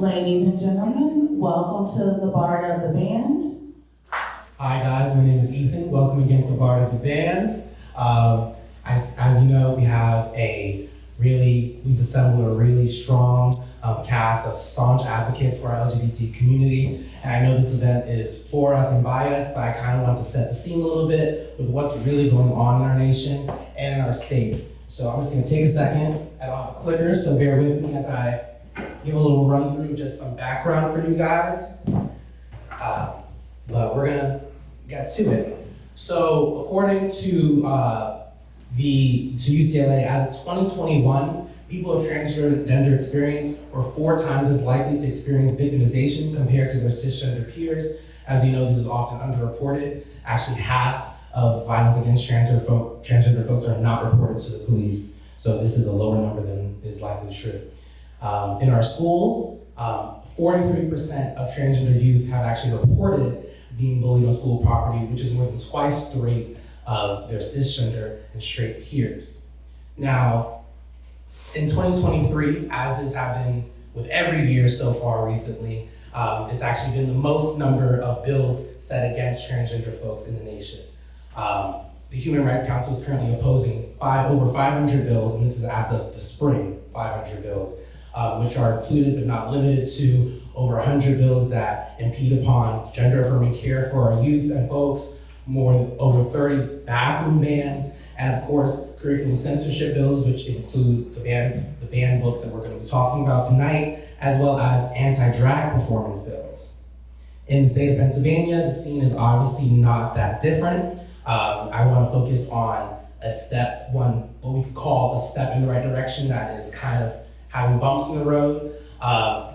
Ladies and gentlemen, welcome to the Bard of the Band. Hi guys, my name is Ethan. Welcome again to Bard of the Band. As you know, we've assembled a really strong cast of staunch advocates for our LGBT community. And I know this event is for us and by us, but I kind of want to set the scene a little bit with what's really going on in our nation and in our state. So I'm just gonna take a second. I don't have a clicker, so bear with me as I give a little run through just some background for you guys. But we're gonna get to it. So according to UCLA, as of 2021, people of transgender experience were 4 times as likely to experience victimization compared to their cisgender peers. As you know, this is often underreported. Actually, half of violence against transgender folks are not reported to the police. So this is a lower number than is likely true. In our schools, 43% of transgender youth have actually reported being bullied on school property, which is more than twice the rate of their cisgender and straight peers. Now, in 2023, as this has been with every year so far recently, it's actually been the most number of bills set against transgender folks in the nation. The Human Rights Council is currently opposing over 500 bills, and this is as of the spring, 500 bills, which are included but not limited to over 100 bills that impede upon gender-affirming care for our youth and folks, over 30 bathroom bans, and of course, curriculum censorship bills, which include the ban books that we're going to be talking about tonight, as well as anti-drag performance bills. In the state of Pennsylvania, the scene is obviously not that different. I want to focus on what we could call a step in the right direction that is kind of having bumps in the road.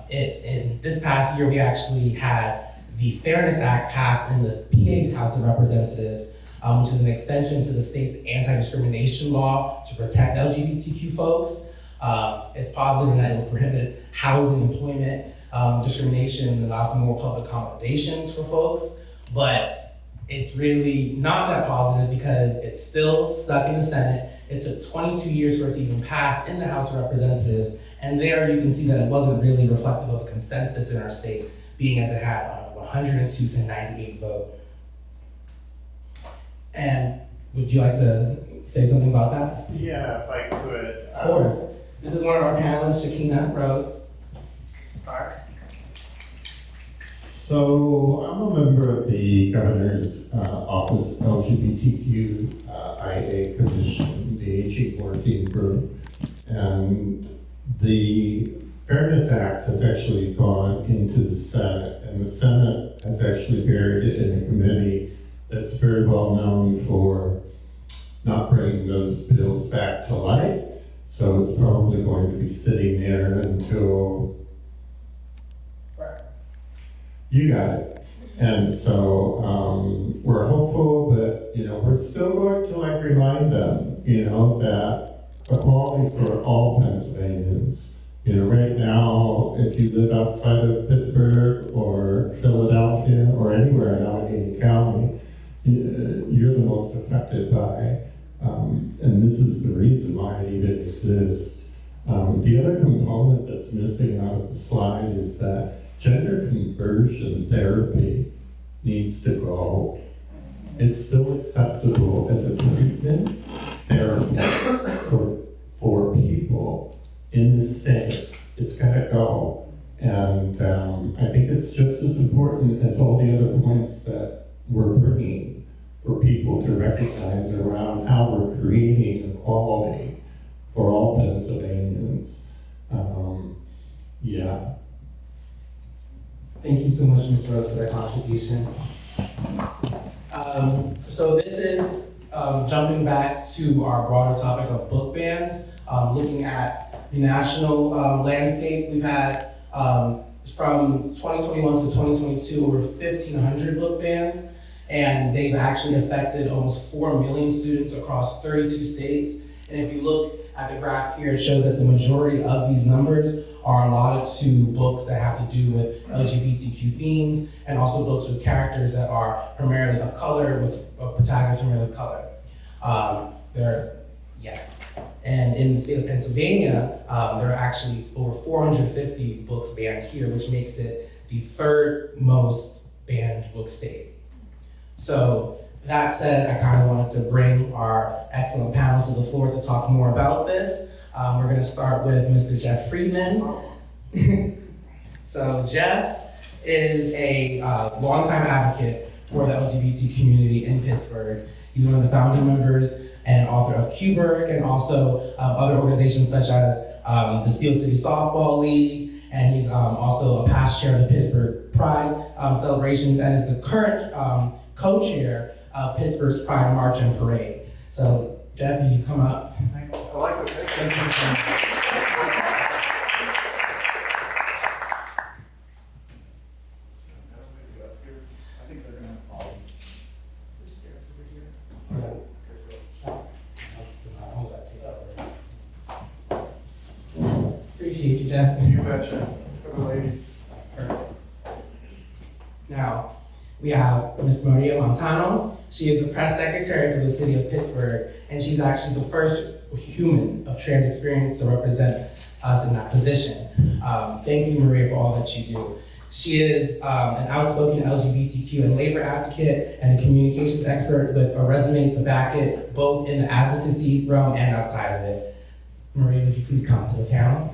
In this past year, we actually had the Fairness Act passed in the PA House of Representatives, which is an extension to the state's anti-discrimination law to protect LGBTQ folks. It's positive in that it will prohibit housing, employment, discrimination, and allow for more public accommodations for folks. But it's really not that positive because it's still stuck in the Senate. It took 22 years for it to even pass in the House of Representatives. And there you can see that it wasn't really reflective of a consensus in our state, being as it had a 102 to 98 vote. And would you like to say something about that? Yeah, if I could. Of course. This is one of our panelists, Shekinah Rose. Start. So I'm a member of the Governor's Office LGBTQIA Commission, the AG Working Group, and the Fairness Act has actually gone into the Senate, and the Senate has actually buried it in a committee that's very well known for not bringing those bills back to light. So it's probably going to be sitting there until you got it. And so we're hopeful that, we're still going to remind them, that equality for all Pennsylvanians. Right now, if you live outside of Pittsburgh or Philadelphia or anywhere in Allegheny County, you're the most affected by, and this is the reason why it even exists. The other component that's missing out of the slide is that gender conversion therapy needs to go. It's still acceptable as a treatment therapy for people in the state. It's gotta go. And I think it's just as important as all the other points that we're bringing for people to recognize around how we're creating equality for all Pennsylvanians. Yeah. Thank you so much, Ms. Rose, for that contribution. So this is jumping back to our broader topic of book bans, looking at the national landscape. We've had, from 2021 to 2022, over 1,500 book bans, and they've actually affected almost 4 million students across 32 states. And if you look at the graph here, it shows that the majority of these numbers are allotted to books that have to do with LGBTQ themes, and also books with characters that are primarily of color, with protagonists primarily of color. Yes. And in the state of Pennsylvania, there are actually over 450 books banned here, which makes it the third most banned book state. So that said, I kind of wanted to bring our excellent panels to the floor to talk more about this. We're going to start with Mr. Jeff Freedman. So Jeff is a longtime advocate for the LGBT community in Pittsburgh. He's one of the founding members and author of Q-Burg, and also other organizations such as the Steel City Softball League, and he's also a past chair of the Pittsburgh Pride celebrations, and is the current co-chair of Pittsburgh's Pride March and Parade. So Jeff, you come up. I like the picture. I think they're going to follow. There's stairs over here. Hold that together. Appreciate you, Jeff. You betcha. For the ladies. Perfect. Now, we have Ms. Maria Montano. She is the press secretary for the City of Pittsburgh, and she's actually the first human of trans experience to represent us in that position. Thank you, Maria, for all that you do. She is an outspoken LGBTQ and labor advocate and a communications expert with a resume to back it, both in the advocacy realm and outside of it. Maria, would you please come to the panel?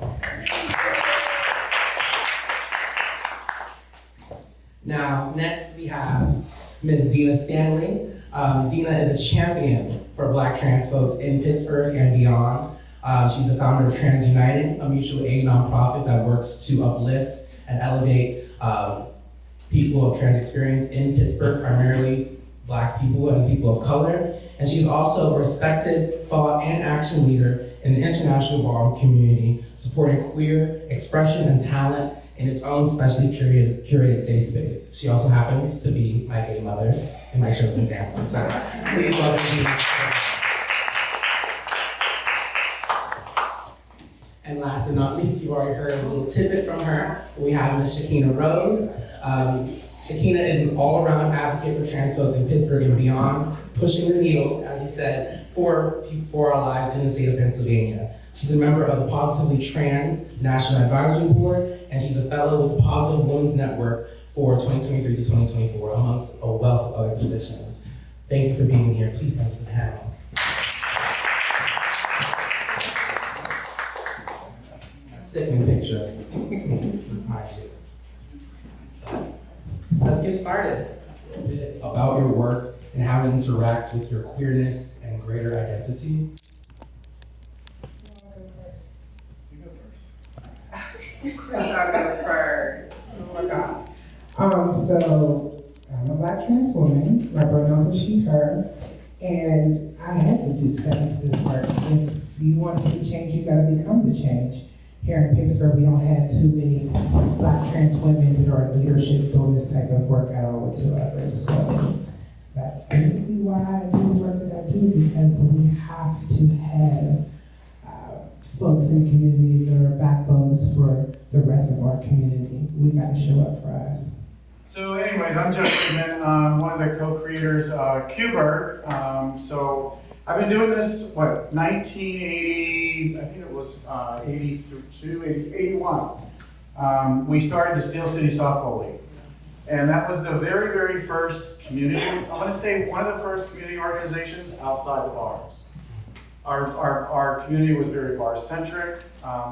Now, next we have Ms. Dena Stanley. Dena is a champion for Black trans folks in Pittsburgh and beyond. She's the founder of Trans United, a mutual aid nonprofit that works to uplift and elevate people of trans experience in Pittsburgh, primarily Black people and people of color. And she's also a respected thought and action leader in the international ballroom community, supporting queer expression and talent in its own specially curated safe space. She also happens to be my gay mother in my chosen family. So please welcome me. And last but not least, you've already heard a little tidbit from her. We have Ms. Shekinah Rose. Shekinah is an all-around advocate for trans folks in Pittsburgh and beyond, pushing the needle, as he said, for our lives in the state of Pennsylvania. She's a member of the Positively Trans National Advisory Board, and she's a fellow with the Positive Women's Network for 2023 to 2024, amongst a wealth of other positions. Thank you for being here. Please come to the panel. Sickening picture. Mind you. Let's get started. A bit about your work and how it interacts with your queerness and greater identity. You go first. I'll go first. Oh my God. So I'm a Black trans woman. My pronouns are she, her, and I had to do step into this work. If you want to see change, you gotta become the change. Here in Pittsburgh, we don't have too many Black trans women that are in leadership doing this type of work at all whatsoever. So that's basically why I do the work that I do, because we have to have folks in the community that are backbones for the rest of our community. We gotta show up for us. So anyways, I'm Jeff Freedman, one of the co-creators of Q-Burg. So I've been doing this, 1980, I think it was 82, 81. We started the Steel City Softball League. And that was the very, very first community, I want to say one of the first community organizations outside the bars. Our community was very bar-centric.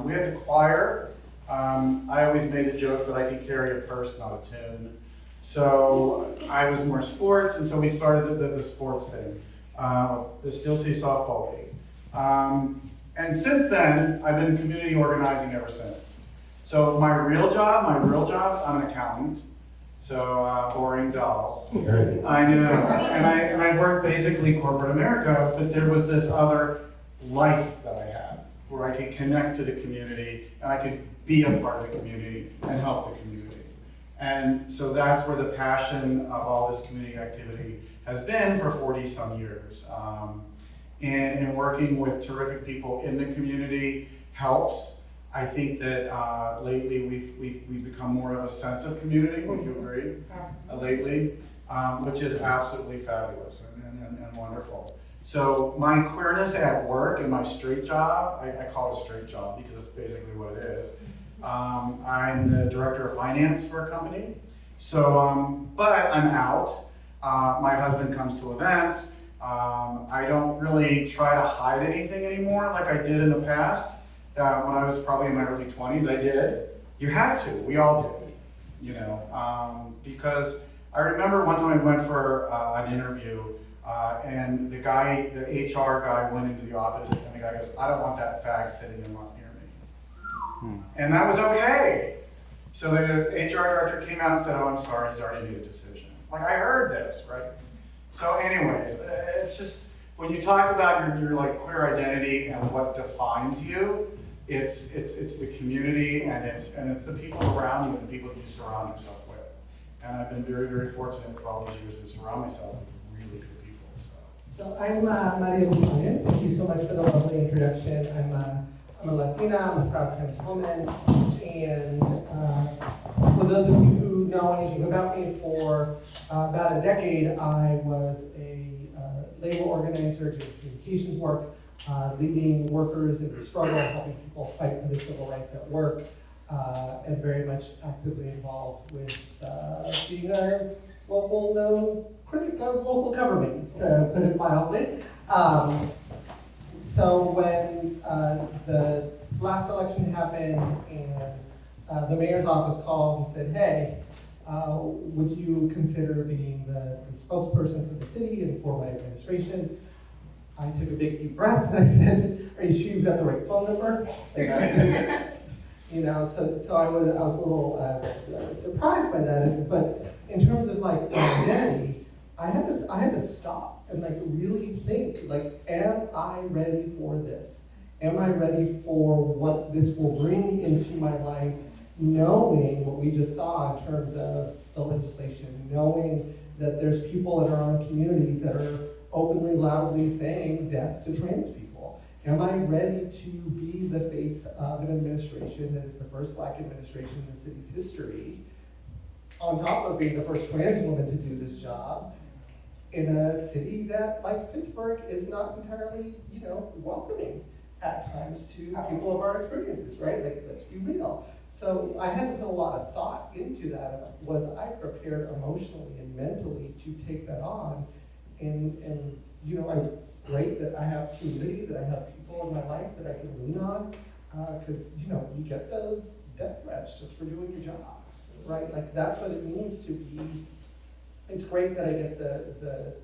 We had the choir. I always made the joke that I could carry a purse, not a tune. So I was more sports, and so we started the sports thing, the Steel City Softball League. And since then, I've been community organizing ever since. So my real job, I'm an accountant. So boring dolls. I know, and I worked basically corporate America, but there was this other life that I had where I could connect to the community and I could be a part of the community and help the community. And so that's where the passion of all this community activity has been for 40 some years. And working with terrific people in the community helps. I think that lately we've become more of a sense of community, would you agree? Lately, which is absolutely fabulous and wonderful. So my queerness at work and my straight job, I call it a straight job because it's basically what it is. I'm the director of finance for a company. So, but I'm out. My husband comes to events. I don't really try to hide anything anymore like I did in the past. When I was probably in my early 20s, I did. You had to, we all did, you know, because I remember one time I went for an interview and the HR guy went into the office and the guy goes, "I don't want that fag sitting in near me." And that was okay. So the HR director came out and said, "Oh, I'm sorry, he's already made a decision." Like, I heard this, right? So anyways, it's just, when you talk about your like queer identity and what defines you, it's the community and it's the people around you and the people you surround yourself with. And I've been very, very fortunate for all these years to surround myself with really good people. So I'm Maria Buchanan. Thank you so much for the lovely introduction. I'm a Latina, I'm a proud trans woman, and for those of you who know anything about me, for about a decade I was a labor organizer doing communications work, leading workers in the struggle, helping people fight for their civil rights at work, and very much actively involved with being a local known critic of local governments, put it mildly. So when the last election happened and the mayor's office called and said, "Hey, would you consider being the spokesperson for the city and for my administration?" I took a big deep breath and I said, "Are you sure you've got the right phone number?" You know, so I was a little surprised by that. But in terms of like my identity, I had to stop and like really think, like, am I ready for this? Am I ready for what this will bring into my life, knowing what we just saw in terms of the legislation, knowing that there's people in our own communities that are openly, loudly saying death to trans people? Am I ready to be the face of an administration that is the first Black administration in the city's history, on top of being the first trans woman to do this job, in a city that, like Pittsburgh, is not entirely, you know, welcoming at times to people of our experiences, right? Like, let's be real. So I had to put a lot of thought into that. Was I prepared emotionally and mentally to take that on? And you know, I'm great that I have community, that I have people in my life that I can lean on, because, you know, you get those death threats just for doing your job, right? Like, that's what it means to be. It's great that I get the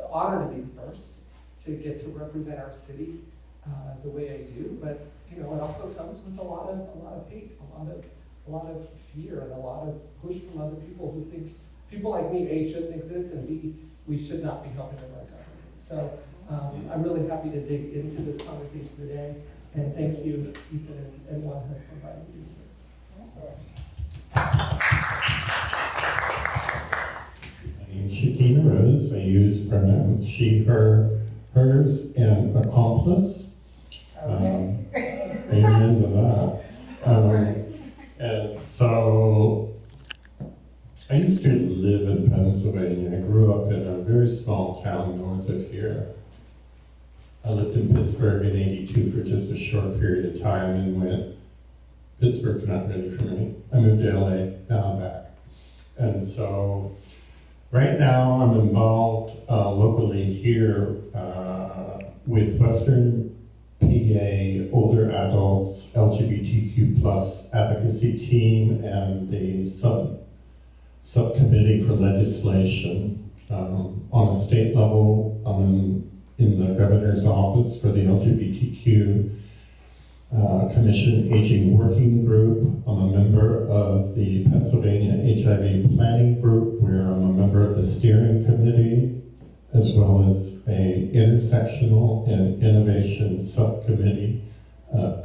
honor to be the first, to get to represent our city the way I do, but you know, it also comes with a lot of hate, a lot of fear, and a lot of push from other people who think people like me, A, shouldn't exist, and B, we should not be helping our government. So I'm really happy to dig into this conversation today, and thank you, Ethan and One Hood, for inviting me here. My name's Shekinah Rose. I use pronouns she, her, hers, and accomplice. Amen to that. And so I used to live in Pennsylvania. I grew up in a very small town north of here. I lived in Pittsburgh in '82 for just a short period of time and went, Pittsburgh's not ready for me. I moved to LA, now I'm back. And so right now I'm involved locally here with Western PA older adults LGBTQ plus advocacy team and a subcommittee for legislation. On a state level, I'm in the governor's office for the LGBTQ Commission Aging Working Group. I'm a member of the Pennsylvania HIV Planning Group, where I'm a member of the steering committee, as well as a intersectional and innovation subcommittee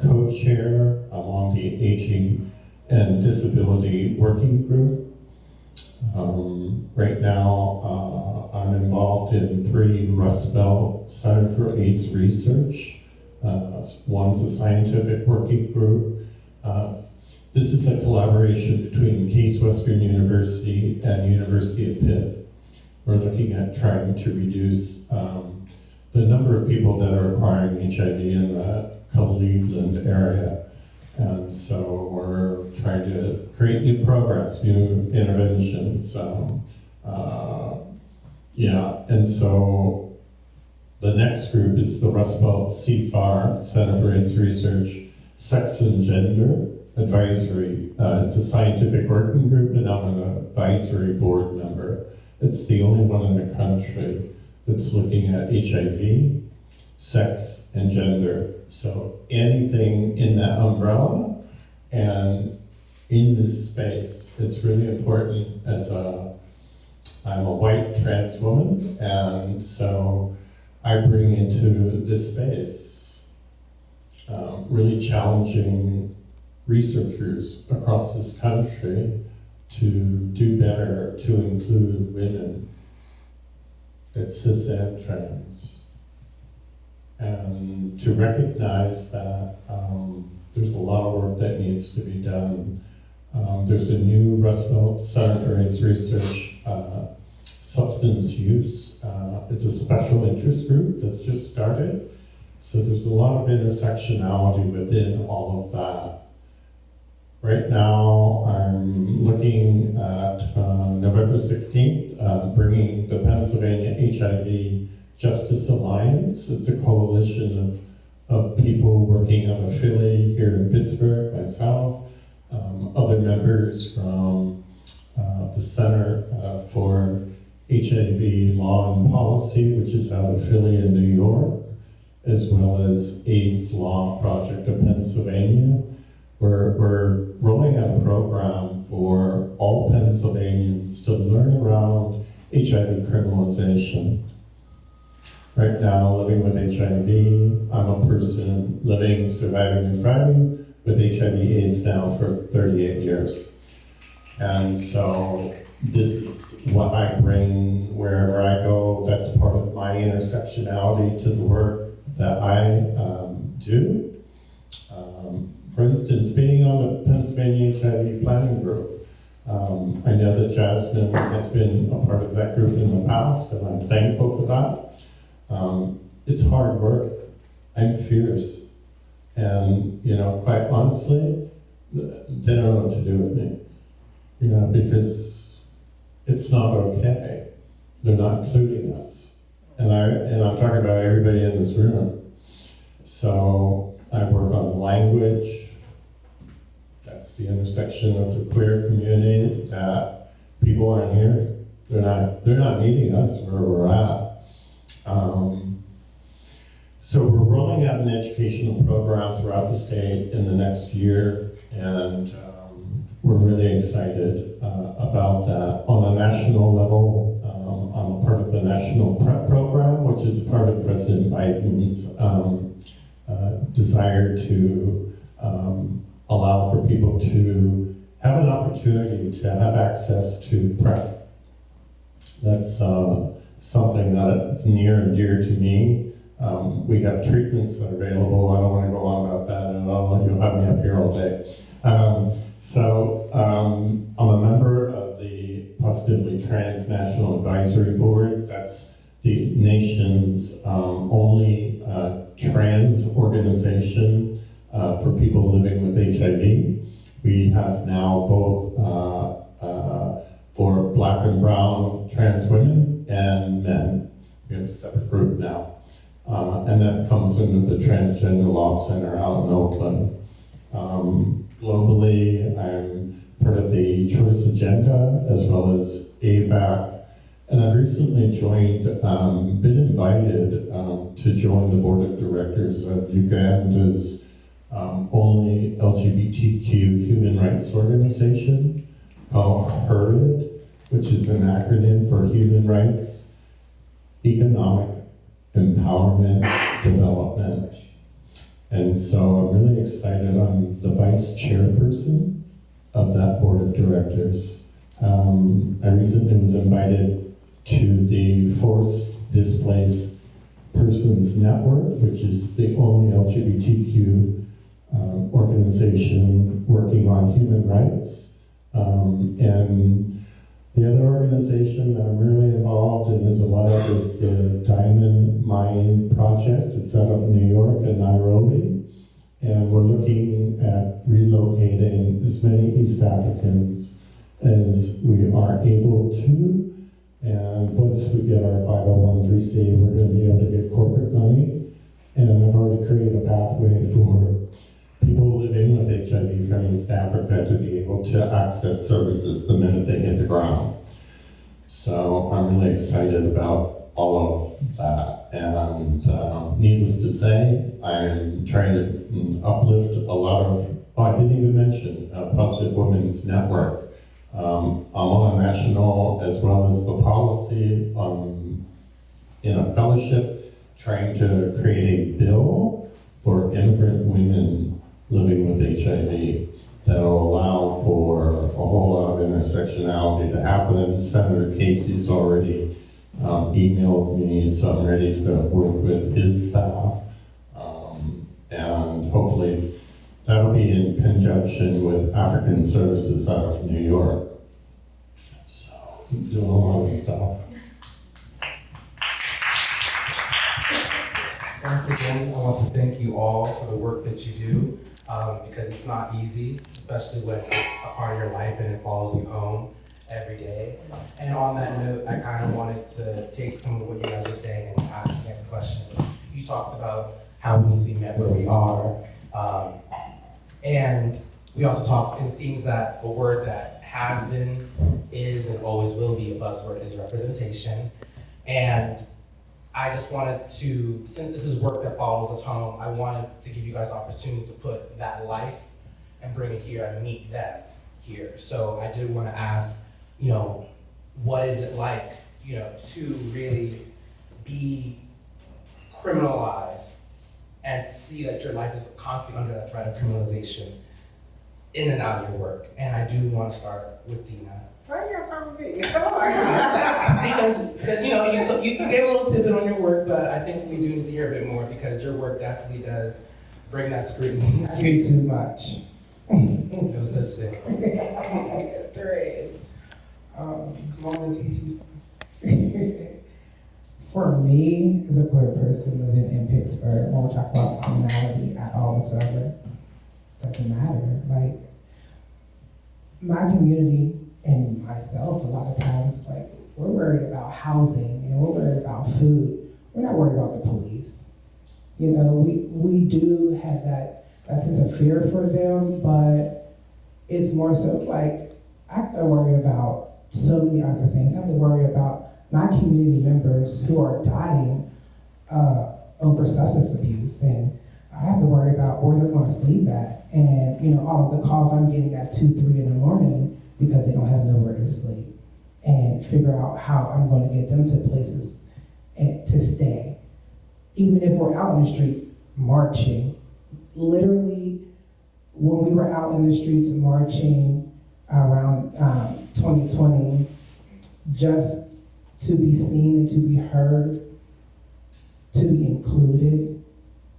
co-chair. I'm on the Aging and Disability Working Group. Right now, I'm involved in 3 Rust Belt Center for AIDS Research. One's a scientific working group. This is a collaboration between Case Western University and University of Pitt. We're looking at trying to reduce the number of people that are acquiring HIV in the Cleveland area. And so we're trying to create new programs, new interventions. And so the next group is the Rust Belt CFAR, Center for AIDS Research, Sex and Gender Advisory. It's a scientific working group, and I'm an advisory board member. It's the only one in the country that's looking at HIV, sex, and gender. So anything in that umbrella and in this space, it's really important I'm a white trans woman, and so I bring into this space really challenging researchers across this country to do better, to include women. It's cis and trans. And to recognize that there's a lot of work that needs to be done. There's a new Rust Belt Center for AIDS Research substance use. It's a special interest group that's just started. So there's a lot of intersectionality within all of that. Right now, I'm looking at November 16th, bringing the Pennsylvania HIV Justice Alliance. It's a coalition of people working on a Philly here in Pittsburgh, myself, other members from the Center for HIV Law and Policy, which is out of Philly in New York, as well as AIDS Law Project of Pennsylvania. We're rolling out a program for all Pennsylvanians to learn around HIV criminalization. Right now, living with HIV, I'm a person living, surviving, and thriving with HIV/AIDS now for 38 years. And so this is what I bring wherever I go. That's part of my intersectionality to the work that I do. For instance, being on the Pennsylvania HIV Planning Group, I know that Jasmine has been a part of that group in the past, and I'm thankful for that. It's hard work. I'm fierce. And, quite honestly, they don't know what to do with me. Because it's not okay. They're not including us. And I'm talking about everybody in this room. So I work on language. That's the intersection of the queer community that people aren't hearing. They're not meeting us where we're at. So we're rolling out an educational program throughout the state in the next year, and we're really excited about that. On a national level, I'm a part of the National PrEP program, which is part of President Biden's desire to allow for people to have an opportunity to have access to PrEP. That's something that's near and dear to me. We have treatments that are available. I don't want to go on about that, and you'll have me up here all day. I'm a member of the Positively Trans National Advisory Board. That's the nation's only trans organization for people living with HIV. We have now both for Black and brown trans women and men. We have a separate group now. And that comes under the Transgender Law Center out in Oakland. Globally, I'm part of the Choice Agenda as well as AVAC. And I've recently been invited to join the board of directors of Uganda's only LGBTQ human rights organization called HERD, which is an acronym for Human Rights, Economic Empowerment, Development. And so I'm really excited. I'm the vice chairperson of that board of directors. I recently was invited to the Forced Displaced Persons Network, which is the only LGBTQ organization working on human rights. And The other organization that I'm really involved in is the Diamond Mine Project. It's out of New York and Nairobi. And we're looking at relocating as many East Africans as we are able to. And once we get our 501(c), we're going to be able to get corporate money. And I've already created a pathway for people living with HIV from East Africa to be able to access services the minute they hit the ground. So I'm really excited about all of that. And needless to say, I'm trying to uplift a lot of, I didn't even mention Positive Women's Network. I'm on a national as well as the policy in a fellowship trying to create a bill for immigrant women living with HIV that will allow for a whole lot of intersectionality to happen. Senator Casey's already emailed me, so I'm ready to work with his staff. And hopefully that'll be in conjunction with African Services out of New York. So I'm doing a lot of stuff. Once again, I want to thank you all for the work that you do, because it's not easy, especially when it's a part of your life and it follows you home every day. And on that note, I kind of wanted to take some of what you guys were saying and ask this next question. You talked about how we need to be met where we are, and we also talked, it seems that a word that has been, is, and always will be a buzzword is representation. And I just wanted to, since this is work that follows us home, I wanted to give you guys opportunities to put that life and bring it here and meet them here. So I do want to ask, what is it like, to really be criminalized and see that your life is constantly under that threat of criminalization in and out of your work? And I do want to start with Dena. Why you gotta start with me? because you gave a little tidbit on your work, but I think we do need to hear a bit more because your work definitely does bring that scrutiny. I do too much. No such thing. Yes, there is. Come on, Miss ET. For me, as a queer person living in Pittsburgh, when we talk about criminality at all whatsoever, doesn't matter. Like, my community and myself, a lot of times, like, we're worried about housing and we're worried about food. We're not worried about the police. We do have that sense of fear for them, but it's more so like, I have to worry about so many other things. I have to worry about my community members who are dying over substance abuse, and I have to worry about where they're going to sleep at, and all of the calls I'm getting at 2, 3 in the morning because they don't have nowhere to sleep, and figure out how I'm going to get them to places to stay. Even if we're out in the streets marching, literally when we were out in the streets marching around 2020, just to be seen and to be heard, to be included,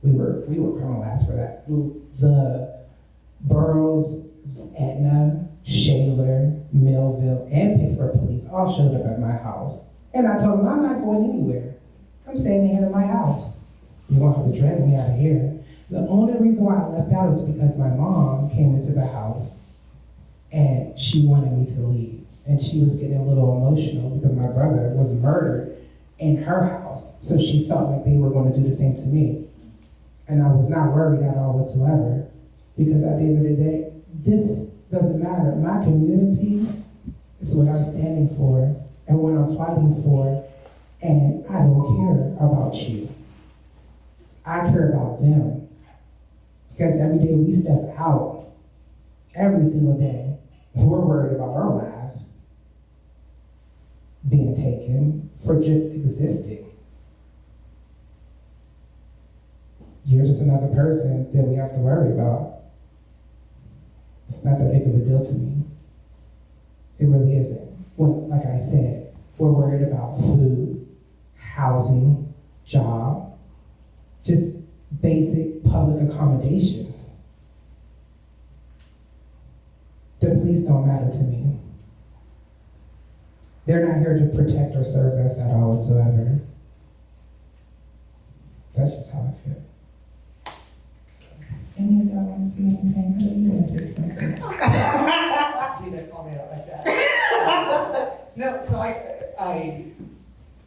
we were criminalized for that. The boroughs, Etna, Shaler, Millville, and Pittsburgh police all showed up at my house. And I told them, I'm not going anywhere. I'm staying here in my house. You're gonna have to drag me out of here. The only reason why I left out is because my mom came into the house and she wanted me to leave. And she was getting a little emotional because my brother was murdered in her house. So she felt like they were going to do the same to me. And I was not worried at all whatsoever, because at the end of the day, this doesn't matter. My community is what I'm standing for and what I'm fighting for, and I don't care about you. I care about them. Because every day we step out, every single day, we're worried about our lives being taken for just existing. You're just another person that we have to worry about. It's not that big of a deal to me. It really isn't. When, like I said, we're worried about food, housing, job, just basic public accommodations. The police don't matter to me. They're not here to protect or serve us at all whatsoever. That's just how I feel. Any of y'all want to see anything? You want to say something? Dena called me out like that. No, so I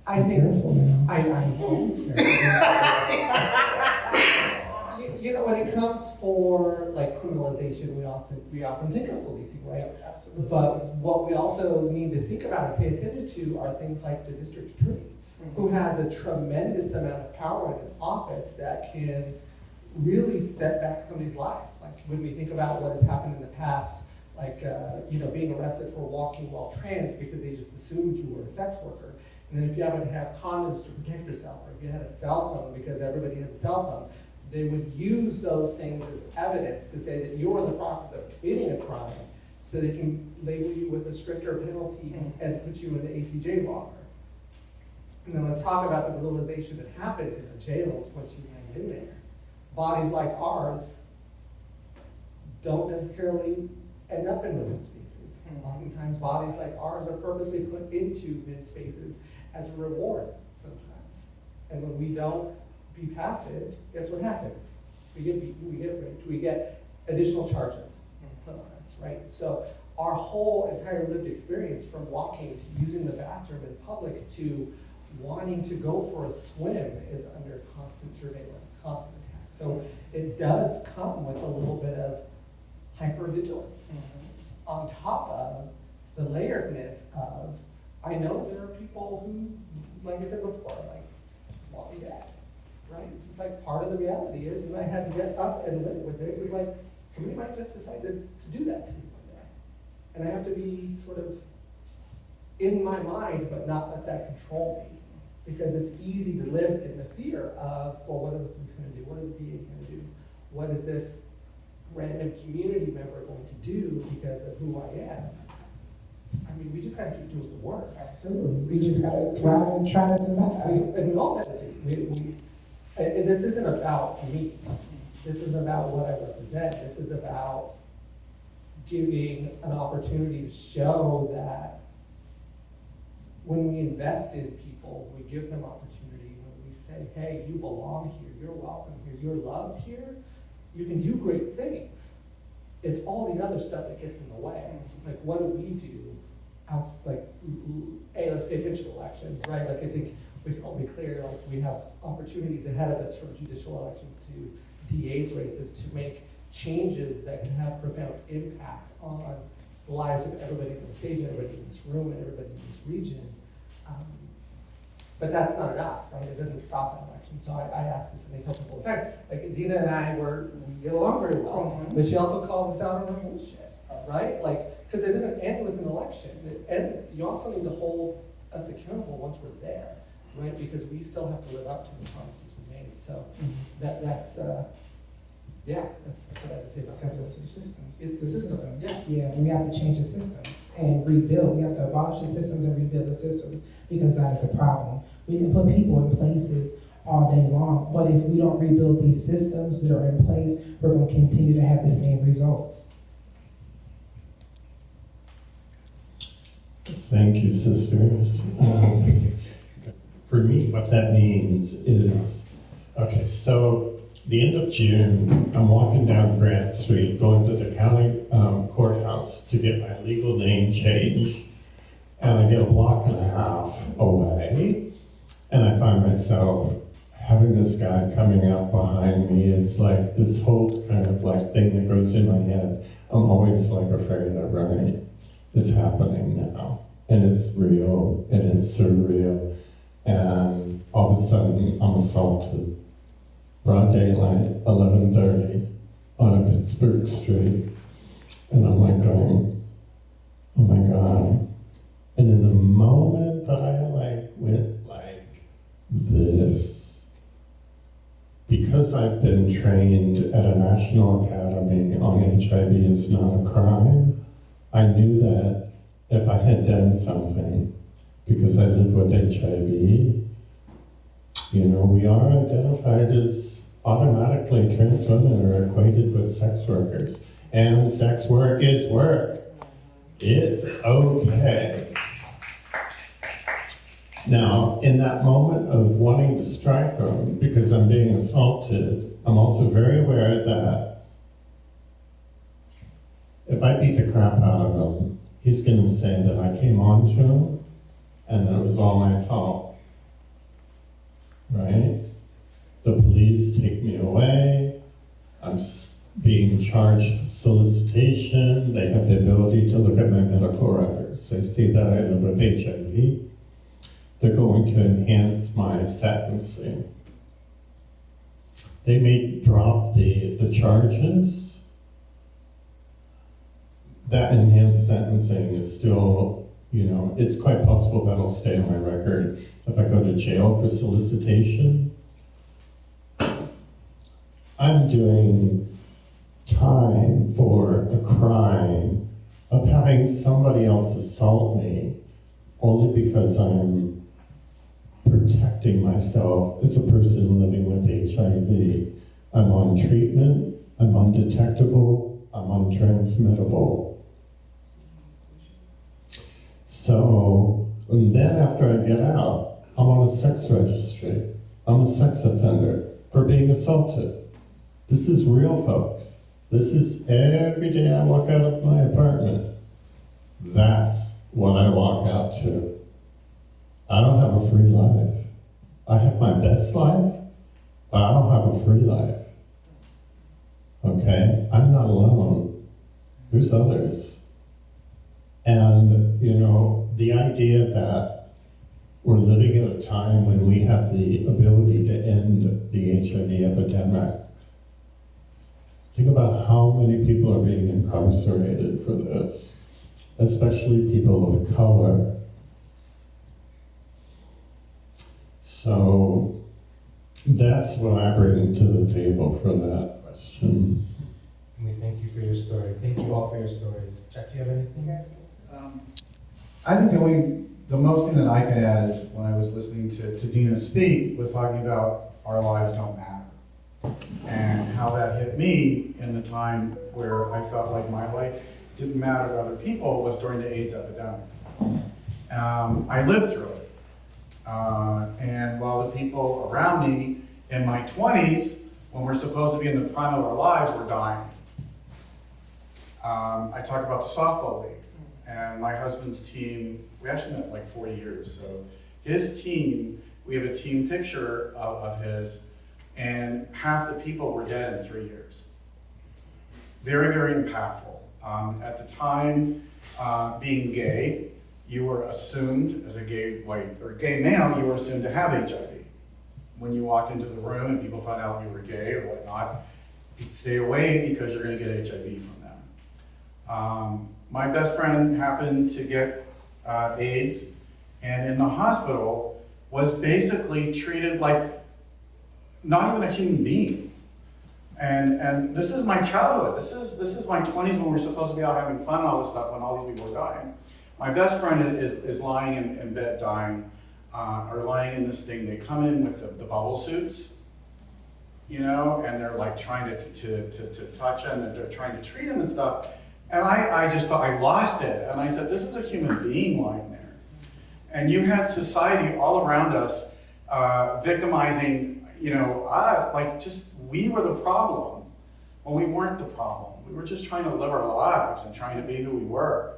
Be think, careful now. you know, when it comes for like criminalization, we often think of policing, right? Absolutely. But what we also need to think about and pay attention to are things like the district attorney, who has a tremendous amount of power in his office that can really set back somebody's life. Like when we think about what has happened in the past, like being arrested for walking while trans because they just assumed you were a sex worker. And then if you happen to have condoms to protect yourself, or if you had a cell phone because everybody has a cell phone, they would use those things as evidence to say that you're in the process of committing a crime, so they can label you with a stricter penalty and put you in the ACJ longer. And then let's talk about the brutalization that happens in the jails once you hang in there. Bodies like ours don't necessarily end up in women's spaces. Oftentimes bodies like ours are purposely put into men's spaces as a reward sometimes. And when we don't be passive, guess what happens? We get beaten, we get raped, we get additional charges put on us, right? So our whole entire lived experience, from walking to using the bathroom in public to wanting to go for a swim, is under constant surveillance, constant attack. So it does come with a little bit of hypervigilance on top of the layeredness of, I know there are people who, like I said before, like, want me dead, right? It's just like part of the reality is, and I had to get up and live with this, is like, somebody might just decide to do that to me one day. And I have to be sort of in my mind, but not let that control me. Because it's easy to live in the fear of, well, what are the police gonna do? What are the DA gonna do? What is this random community member going to do because of who I am? I mean, we just gotta keep doing the work. Absolutely. We just gotta try to survive. And we all gotta do. And this isn't about me. This isn't about what I represent. This is about giving an opportunity to show that when we invest in people, we give them opportunity, when we say, hey, you belong here, you're welcome here, you're loved here, you can do great things. It's all the other stuff that gets in the way. It's like, what do we do? Let's pay attention to elections, right? Like, I think we can all be clear, like, we have opportunities ahead of us from judicial elections to DA's races to make changes that can have profound impacts on the lives of everybody on the stage, everybody in this room, and everybody in this region. But that's not enough, right? It doesn't stop an election. So I ask this, and I tell people all the time, like, Dena and I, we get along very well, but she also calls us out on our bullshit, right? Like, because it doesn't end with an election. And you also need to hold us accountable once we're there, right? Because we still have to live up to the promises we made. So that's what I have to say about that. Because it's the systems. It's the the system. systems. Yeah, we have to change the systems and rebuild. We have to abolish the systems and rebuild the systems, because that is the problem. We can put people in places all day long, but if we don't rebuild these systems that are in place, we're going to continue to have the same results. Thank you, sisters. For me, what that means is, okay, so the end of June, I'm walking down Grant Street, going to the county courthouse to get my legal name changed, and I get a block and a half away, and I find myself having this guy coming up behind me. It's like this whole kind of like thing that goes in my head. I'm always like afraid of running. It's happening now, and it's real, and it's surreal, and all of a sudden I'm assaulted. Broad daylight, 11:30 on a Pittsburgh street, and I'm like going, oh my God. And in the moment that I like went like this, because I've been trained at a national academy on HIV is not a crime, I knew that if I had done something, because I live with HIV, we are identified as automatically trans women are equated with sex workers. And sex work is work. It's okay. Now, in that moment of wanting to strike him because I'm being assaulted, I'm also very aware that if I beat the crap out of him, he's going to say that I came on to him and that it was all my fault. Right? The police take me away. I'm being charged for solicitation. They have the ability to look at my medical records. They see that I live with HIV. They're going to enhance my sentencing. They may drop the charges. That enhanced sentencing is still, it's quite possible that'll stay on my record if I go to jail for solicitation. I'm doing time for a crime of having somebody else assault me only because I'm protecting myself as a person living with HIV. I'm on treatment, I'm undetectable, I'm untransmittable. So, and then after I get out, I'm on a sex registry. I'm a sex offender for being assaulted. This is real, folks. This is every day I walk out of my apartment. That's what I walk out to. I don't have a free life. I have my best life, but I don't have a free life. Okay? I'm not alone. There's others. And, the idea that we're living at a time when we have the ability to end the HIV epidemic. Think about how many people are being incarcerated for this, especially people of color. So that's what I bring to the table for that question. And we thank you for your story. Thank you all for your stories. Jeff, you have anything? I think the most thing that I could add is when I was listening to Dena speak was talking about our lives don't matter. And how that hit me in the time where I felt like my life didn't matter to other people was during the AIDS epidemic. I lived through it. And while the people around me in my 20s, when we're supposed to be in the prime of our lives, were dying. I talk about the softball league. And my husband's team, we actually met like 40 years. So his team, we have a team picture of his, and half the people were dead in 3 years. Very, very impactful. At the time, being gay, you were assumed, as a gay white or gay male, you were assumed to have HIV. When you walked into the room and people found out you were gay or whatnot, you'd stay away because you're going to get HIV from them. My best friend happened to get AIDS, and in the hospital was basically treated like not even a human being. And this is my childhood. This is my 20s when we're supposed to be out having fun and all this stuff when all these people are dying. My best friend is lying in bed dying, or lying in this thing. They come in with the bubble suits, and they're like trying to touch him, and they're trying to treat him and stuff. And I just thought, I lost it. And I said, this is a human being lying there. And you had society all around us victimizing, us, like just we were the problem when we weren't the problem. We were just trying to live our lives and trying to be who we were.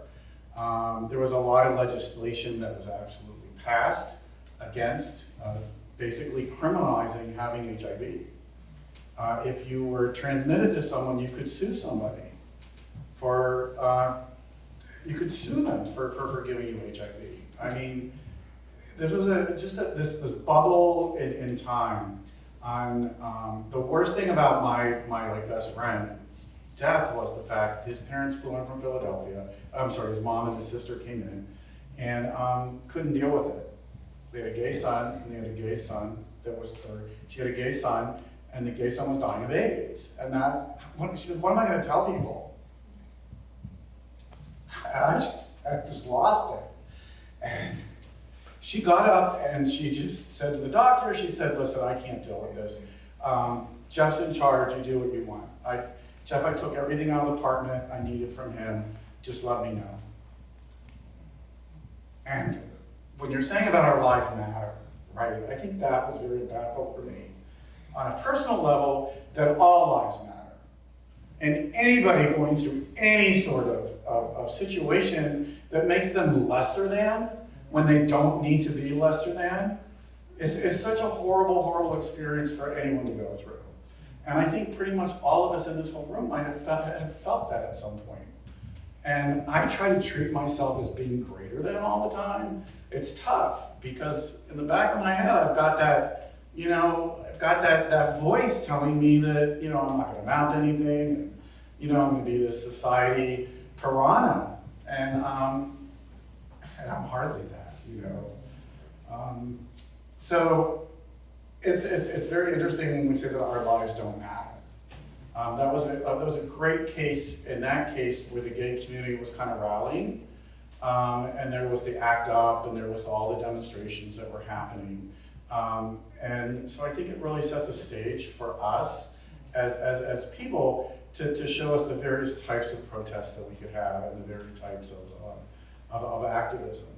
There was a lot of legislation that was absolutely passed against basically criminalizing having HIV. If you were transmitted to someone, you could sue somebody. You could sue them for giving you HIV. I mean, there was this bubble in time. The worst thing about my best friend death was the fact his parents flew in from Philadelphia. His mom and his sister came in and couldn't deal with it. They had a gay son, and they had a gay son she had a gay son, and the gay son was dying of AIDS. And she goes, what am I going to tell people? I just lost it. And she got up and she just said to the doctor, she said, listen, I can't deal with this. Jeff's in charge, you do what you want. Jeff, I took everything out of the apartment I needed from him, just let me know. And when you're saying about our lives matter, right? I think that was very impactful for me. On a personal level, that all lives matter. And anybody going through any sort of situation that makes them lesser than, when they don't need to be lesser than, is such a horrible, horrible experience for anyone to go through. And I think pretty much all of us in this whole room might have felt that at some point. And I try to treat myself as being greater than all the time. It's tough, because in the back of my head, I've got that, I've got that voice telling me that, I'm not gonna amount to anything, and, I'm gonna be this society piranha. And I'm hardly that, So it's very interesting when we say that our lives don't matter. That was a great case, in that case, where the gay community was kind of rallying. And there was the ACT UP, and there was all the demonstrations that were happening. And so I think it really set the stage for us as people to show us the various types of protests that we could have, and the various types of activism.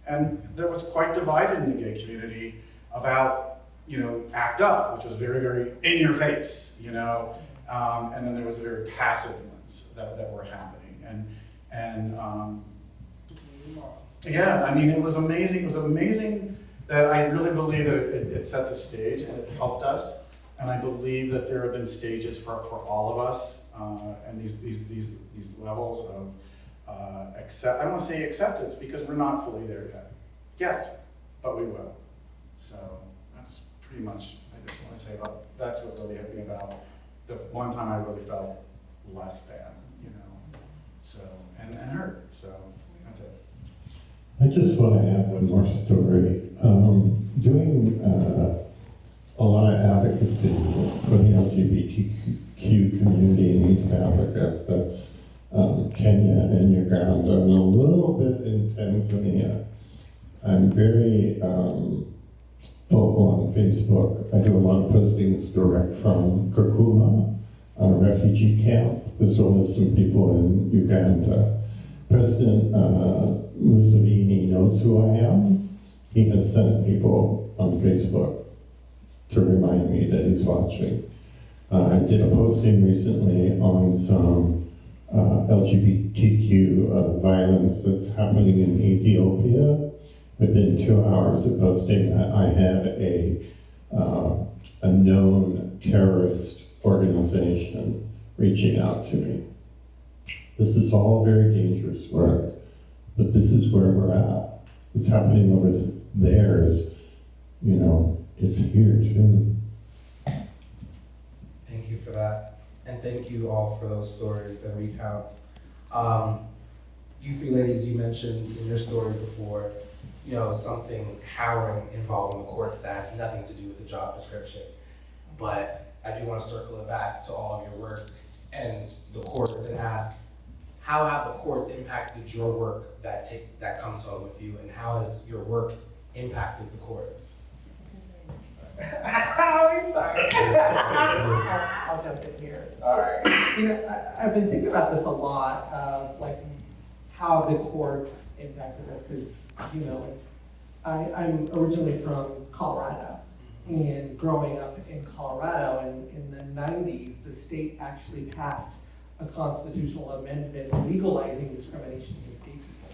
And there was quite divided in the gay community about, ACT UP, which was very, very in your face, and then there was the very passive ones that were happening. And yeah, I mean, it was amazing. It was amazing that I really believe that it set the stage and it helped us. And I believe that there have been stages for all of us, and these levels of I don't want to say acceptance, because we're not fully there yet, but we will. So that's pretty much, I just want to say that's what really hit me about the one time I really felt less than, so, and hurt, so that's it. I just want to add one more story. Doing a lot of advocacy for the LGBTQ community in East Africa, that's Kenya and Uganda, and a little bit in Tanzania. I'm very vocal on Facebook. I do a lot of postings direct from Kakuma, a refugee camp, as well as some people in Uganda. President Museveni knows who I am. He has sent people on Facebook to remind me that he's watching. I did a posting recently on some LGBTQ violence that's happening in Ethiopia. Within 2 hours of posting that, I had a known terrorist organization reaching out to me. This is all very dangerous work, but this is where we're at. What's happening over there is, it's here too. Thank you for that. And thank you all for those stories and recounts. You three ladies, you mentioned in your stories before, something harrowing involving the courts that has nothing to do with the job description. But I do want to circle it back to all of your work and the courts and ask, how have the courts impacted your work that comes on with you, and how has your work impacted the courts? I always start. I'll jump in here. All right. I've been thinking about this a lot of how the courts impacted us, because I'm originally from Colorado, and growing up in Colorado in the 90s, the state actually passed a constitutional amendment legalizing discrimination against gay people,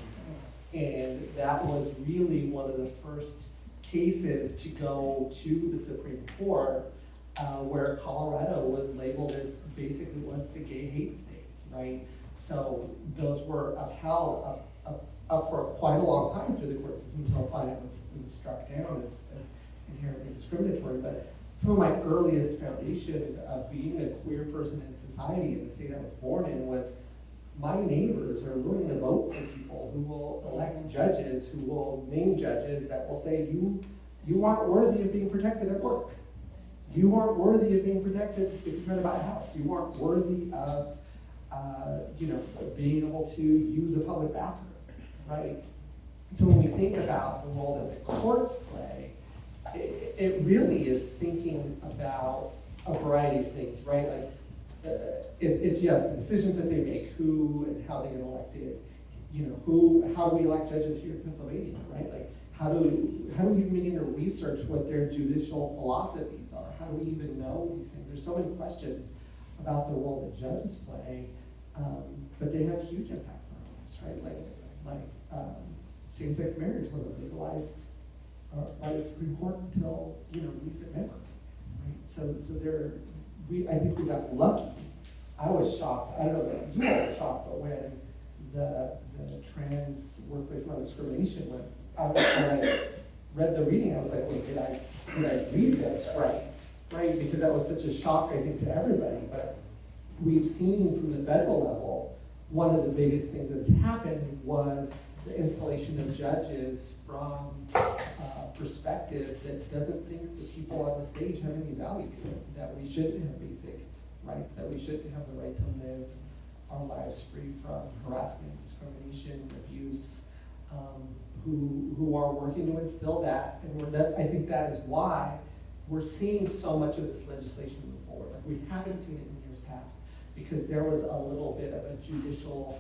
and that was really one of the first cases to go to the Supreme Court, where Colorado was labeled as basically what's the gay hate state, right? So those were upheld up for quite a long time through the court system until finally it was struck down as inherently discriminatory. But some of my earliest foundations of being a queer person in society in the state I was born in was my neighbors are willing to vote for people who will elect judges, who will name judges that will say, you aren't worthy of being protected at work. You aren't worthy of being protected if you're trying to buy a house. You aren't worthy of being able to use a public bathroom, right? So when we think about the role that the courts play, it really is thinking about a variety of things, right? It's yes, the decisions that they make, who and how they get elected. how do we elect judges here in Pennsylvania, right? Like, how do we even begin to research what their judicial philosophies are? How do we even know these things? There's so many questions about the role that judges play, but they have huge impacts on our lives, right? Like same-sex marriage wasn't legalized by the Supreme Court until recent memory, right? So I think we got lucky. I was shocked. I don't know if you all were shocked, but when the trans workplace non-discrimination went, when I read the reading, I was like, wait, did I read this right? Right, because that was such a shock, I think, to everybody. But we've seen from the federal level, one of the biggest things that's happened was the installation of judges from a perspective that doesn't think the people on the stage have any value, that we shouldn't have basic rights, that we shouldn't have the right to live our lives free from harassment, discrimination, abuse, who are working to instill that. And I think that is why we're seeing so much of this legislation move forward. Like, we haven't seen it in years past, because there was a little bit of a judicial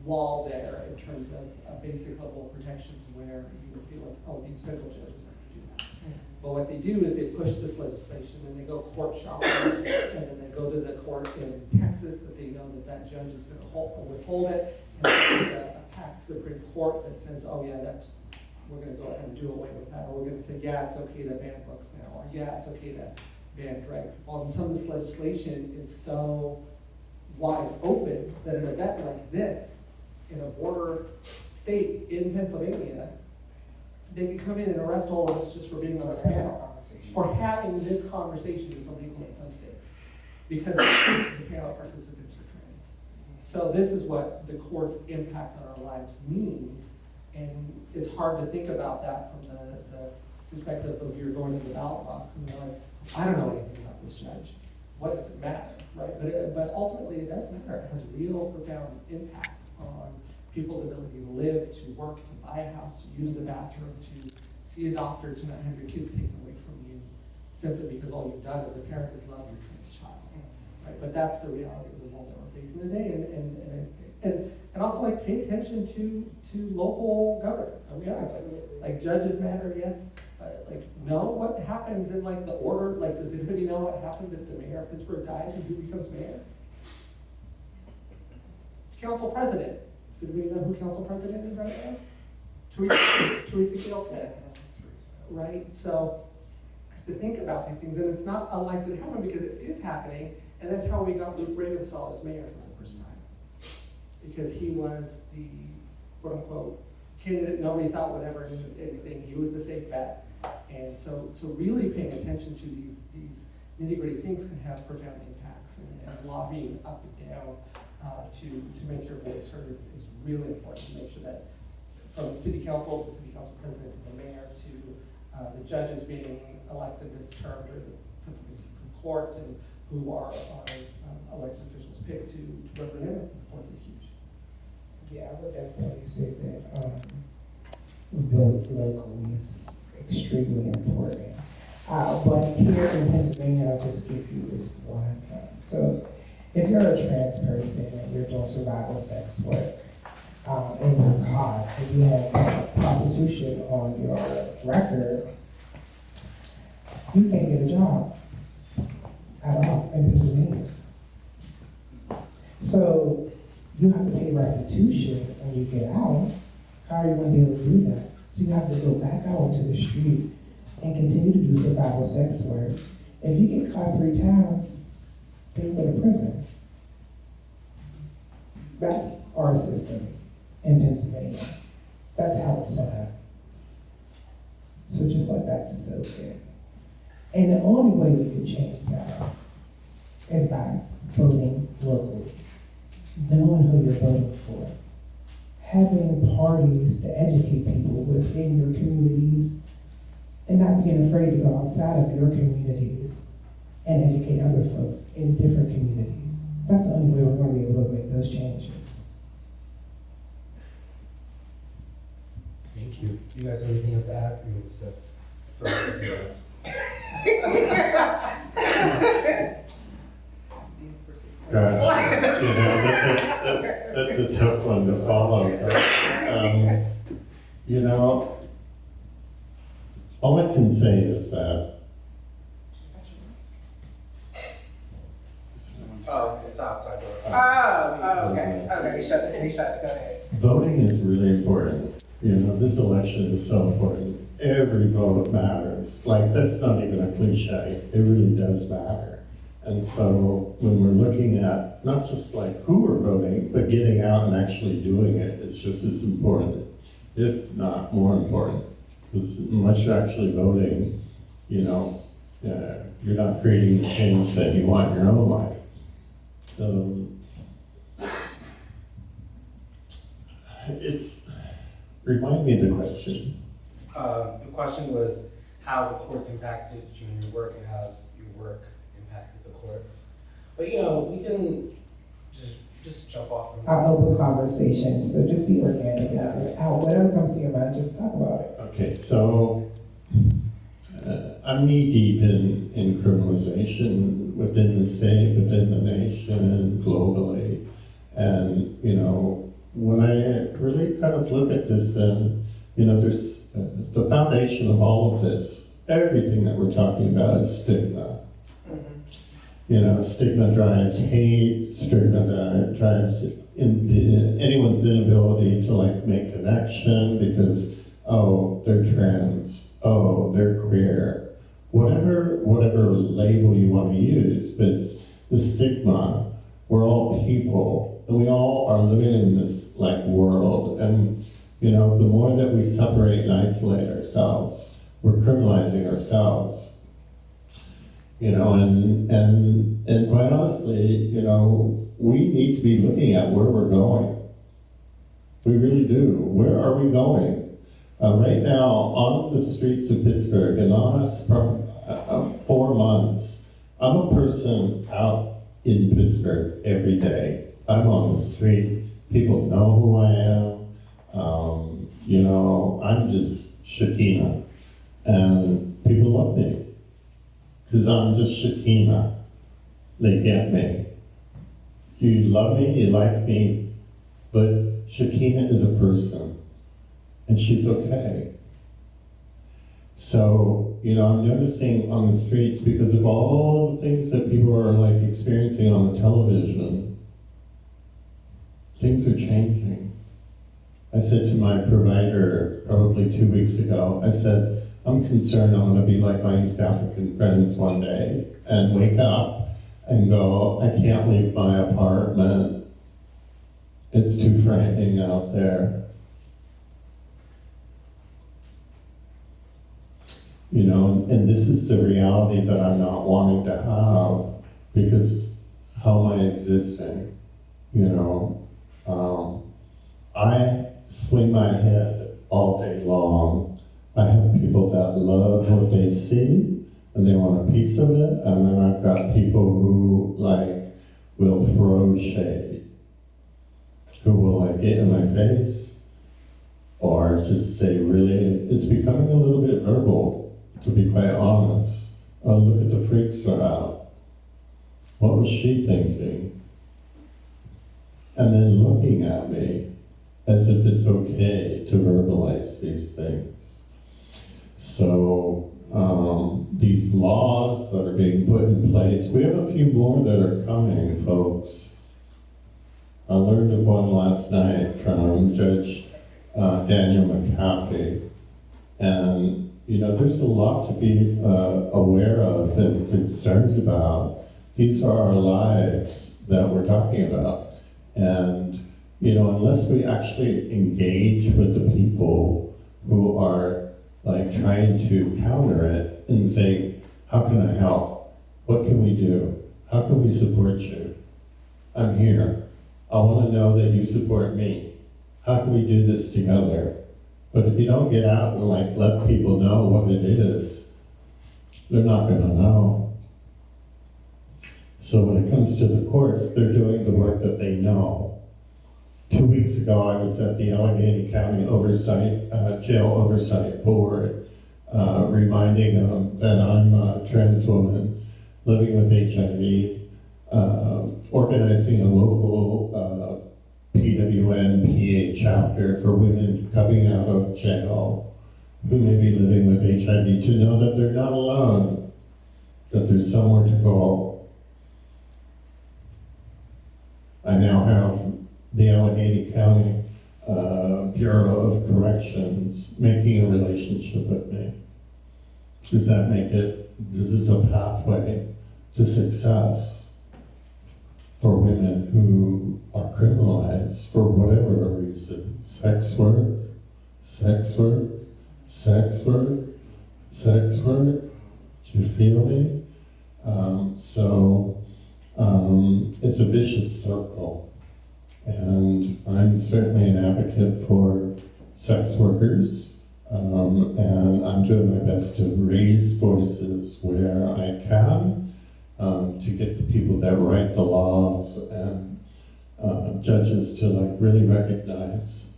wall there in terms of a basic level of protections where you would feel like, oh, these federal judges aren't going to do that. But what they do is they push this legislation and they go court shopping, and then they go to the court in Texas that they know that judge is going to withhold it, and there's a packed Supreme Court that says, oh yeah, we're going to go ahead and do away with that, or we're going to say, yeah, it's okay to ban books now, or yeah, it's okay to ban drag people. And some of this legislation is so wide open that an event like this in a border state in Pennsylvania, they could come in and arrest all of us just for being on this panel, for having this conversation is illegal in some states, because the panel participants are trans. So this is what the court's impact on our lives means, and it's hard to think about that from the perspective of you're going to the ballot box and you're like, I don't know anything about this judge. What does it matter, right? But ultimately it does matter. It has real profound impact on people's ability to live, to work, to buy a house, to use the bathroom, to see a doctor, to not have your kids taken away from you simply because all you've done as a parent is love your trans child, right? But that's the reality of the world that we're facing today, and also like pay attention to local government. I'll be honest, like judges matter, yes. Like, know what happens in like the order, like does anybody know what happens if the mayor of Pittsburgh dies and who becomes mayor? It's council president. Does anybody know who council president is right now? Teresa Gale Smith, right? So I have to think about these things, and it's not unlikely to happen because it is happening, and that's how we got Luke Ravensall as mayor for the first time. Because he was the quote-unquote candidate nobody thought would ever do anything. He was the safe bet. And so really paying attention to these nitty-gritty things can have profound impacts, and lobbying up and down to make your voice heard is really important, to make sure that from city council to city council president to the mayor to the judges being elected this term to the Pennsylvania Supreme Court, and who are elected officials picked to represent us in the courts is huge. Yeah, I would definitely say that vote locally is extremely important. But here in Pennsylvania, I'll just give you this one. So if you're a trans person and you're doing survival sex work, and you're caught and you have prostitution on your record, you can't get a job at all in Pennsylvania. So you have to pay restitution when you get out. How are you going to be able to do that? So you have to go back out into the street and continue to do survival sex work. If you get caught 3 times, then you go to prison. That's our system in Pennsylvania. That's how it's set up. So just let that soak in. And the only way we could change that is by voting locally, knowing who you're voting for, having parties to educate people within your communities, and not being afraid to go outside of your communities and educate other folks in different communities. That's the only way we're going to be able to make those changes. Thank you. You guys have anything else to add? You want to throw something else? Gosh. that's a tough one to follow. But, you know, all I can say is that Oh, it's outside. Okay, shut it, go ahead. voting is really important. You know, this election is so important. Every vote matters. Like, that's not even a cliche. It really does matter. And so when we're looking at not just like who we're voting, but getting out and actually doing it, it's just as important, if not more important. Because unless you're actually voting, you know, you're not creating the change that you want in your own life. Remind me of the question. The question was how the courts impacted you in your work and how's your work impacted the courts. But you know, we can just jump off. Our open conversation, so just be organic. Whatever comes to your mind, just talk about it. Okay, so I'm knee deep in criminalization within the state, within the nation, globally. And, you know, when I really kind of look at this, and, you know, there's the foundation of all of this, everything that we're talking about is stigma. You know, stigma drives hate, stigma drives anyone's inability to like make connection because, oh, they're trans, oh, they're queer, whatever label you want to use, but it's the stigma. We're all people, and we all are living in this like world, and you know, the more that we separate and isolate ourselves, we're criminalizing ourselves. You know, and quite honestly, you know, we need to be looking at where we're going. We really do. Where are we going? Right now, on the streets of Pittsburgh, in the last 4 months, I'm a person out in Pittsburgh every day. I'm on the street. People know who I am. You know, I'm just Shekinah, and people love me. Because I'm just Shekinah. They get me. You love me, you like me, but Shekinah is a person, and she's okay. So, you know, I'm noticing on the streets, because of all the things that people are like experiencing on the television, things are changing. I said to my provider probably 2 weeks ago, I said, I'm concerned I'm gonna be like my East African friends one day and wake up and go, I can't leave my apartment. It's too frightening out there. You know, and this is the reality that I'm not wanting to have, because how am I existing? You know, I swing my head all day long. I have people that love what they see and they want a piece of it, and then I've got people who like will throw shade, who will like get in my face or just say really, it's becoming a little bit verbal, to be quite honest. Oh, look at the freaks are out. What was she thinking? And then looking at me as if it's okay to verbalize these things. So these laws that are being put in place, we have a few more that are coming, folks. I learned of one last night from Judge Daniel McAfee. And, you know, there's a lot to be aware of and concerned about. These are our lives that we're talking about. And, you know, unless we actually engage with the people who are like trying to counter it and say, how can I help? What can we do? How can we support you? I'm here. I want to know that you support me. How can we do this together? But if you don't get out and like let people know what it is, they're not going to know. So when it comes to the courts, they're doing the work that they know. 2 weeks ago, I was at the Allegheny County Jail Oversight Board, reminding them that I'm a trans woman living with HIV, organizing a local PWN/PA chapter for women coming out of jail who may be living with HIV, to know that they're not alone, that there's somewhere to go. I now have the Allegheny County Bureau of Corrections making a relationship with me. Does that make it, this is a pathway to success for women who are criminalized for whatever reason. Sex work, sex work, sex work, sex work. Do you feel me? It's a vicious circle. And I'm certainly an advocate for sex workers. And I'm doing my best to raise voices where I can, to get the people that write the laws and judges to really recognize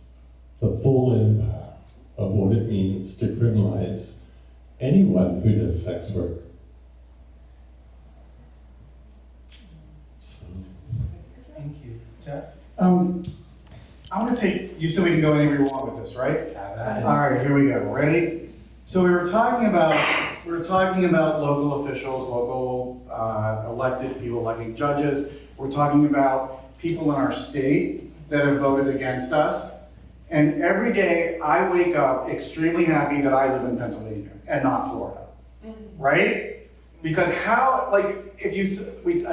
the full impact of what it means to criminalize anyone who does sex work. So. Thank you. Jeff? I want to take you so we can go anywhere you want with this, right? All right, here we go. Ready? So we were talking about local officials, local elected people, electing judges. We're talking about people in our state that have voted against us. And every day I wake up extremely happy that I live in Pennsylvania and not Florida, right? Because I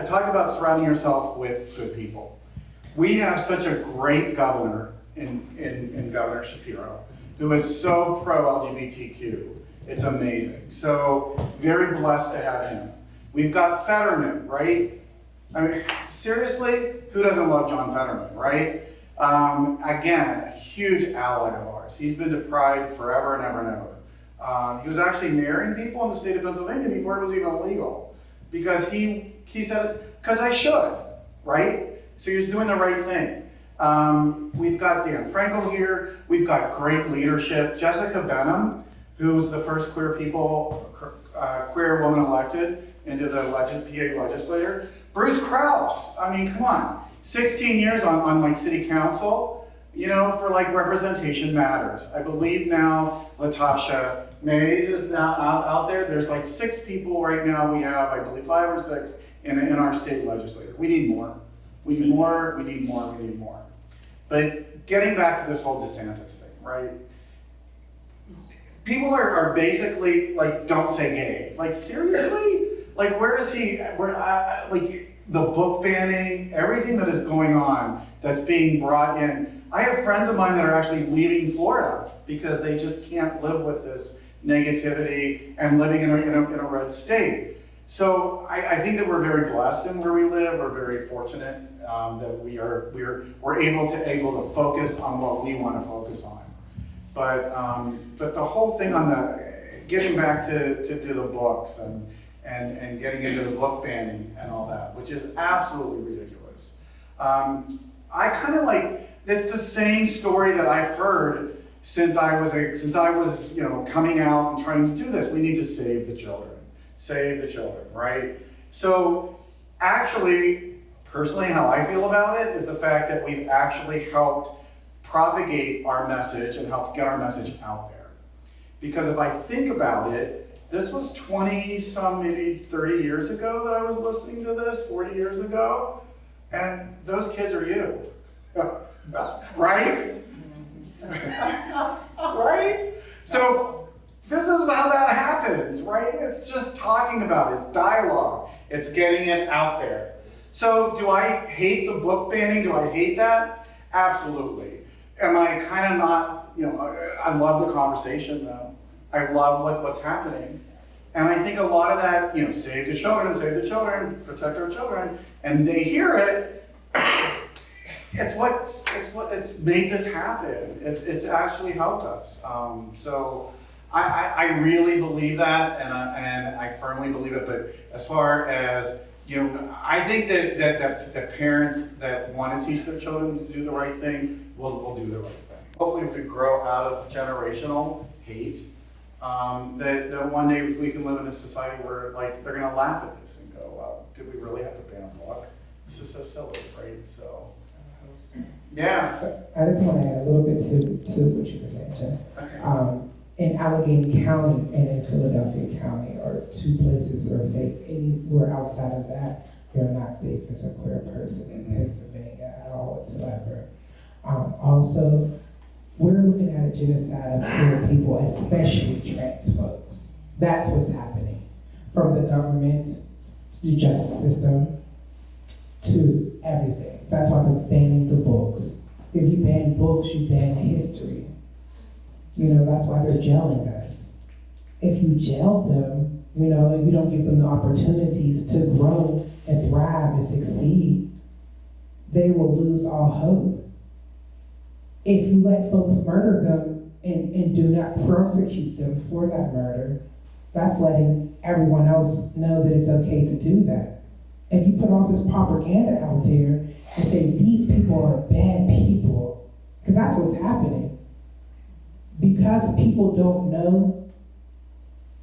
talked about surrounding yourself with good people. We have such a great governor in Governor Shapiro, who is so pro-LGBTQ. It's amazing. So very blessed to have him. We've got Fetterman, right? I mean, seriously, who doesn't love John Fetterman, right? Again, a huge ally of ours. He's been to Pride forever and ever and ever. He was actually marrying people in the state of Pennsylvania before it was even illegal. Because he said, because I should, right? So he was doing the right thing. We've got Dan Frankel here. We've got great leadership. Jessica Benham, who's the first queer woman elected into the PA legislature. Bruce Krause, I mean, come on. 16 years on city council, for representation matters. I believe now Latasha Mays is now out there. There's 6 people right now. We have, I believe, 5 or 6 in our state legislature. We need more. We need more, we need more, we need more. But getting back to this whole DeSantis thing, right? People are basically don't say gay. Seriously? Where is he? The book banning, everything that is going on that's being brought in. I have friends of mine that are actually leaving Florida because they just can't live with this negativity and living in a red state. So I think that we're very blessed in where we live. We're very fortunate that we're able to focus on what we want to focus on. But the whole thing on getting back to the books and getting into the book banning and all that, which is absolutely ridiculous. I kind of it's the same story that I've heard since I was coming out and trying to do this. We need to save the children. Save the children, right? So actually, personally, how I feel about it is the fact that we've actually helped propagate our message and help get our message out there. Because if I think about it, this was 20-some, maybe 30 years ago that I was listening to this, 40 years ago, and those kids are you, right? Right? So this is how that happens, right? It's just talking about it, it's dialogue, it's getting it out there. So do I hate the book banning? Do I hate that? Absolutely. Am I kind of not, I love the conversation though. I love what's happening. And I think a lot of that, save the children, protect our children, and they hear it, it's made this happen. It's actually helped us. So I really believe that, and I firmly believe it. But as far as I think that parents that want to teach their children to do the right thing will do the right thing. Hopefully, we could grow out of generational hate That one day we can live in a society where like they're gonna laugh at this and go, wow, did we really have to ban a book? This is so silly, right? So, yeah. So I just want to add a little bit to what you were saying, Jeff. Okay. In Allegheny County and in Philadelphia County are two places that are safe. Anywhere outside of that, you're not safe as a queer person in Pennsylvania at all whatsoever. Also, we're looking at a genocide of queer people, especially trans folks. That's what's happening. From the government to the justice system to everything. That's why they're banning the books. If you ban books, you ban history. You know, that's why they're jailing us. If you jail them, you know, if you don't give them the opportunities to grow and thrive and succeed, they will lose all hope. If you let folks murder them and do not prosecute them for that murder, that's letting everyone else know that it's okay to do that. If you put all this propaganda out there and say these people are bad people, because that's what's happening. Because people don't know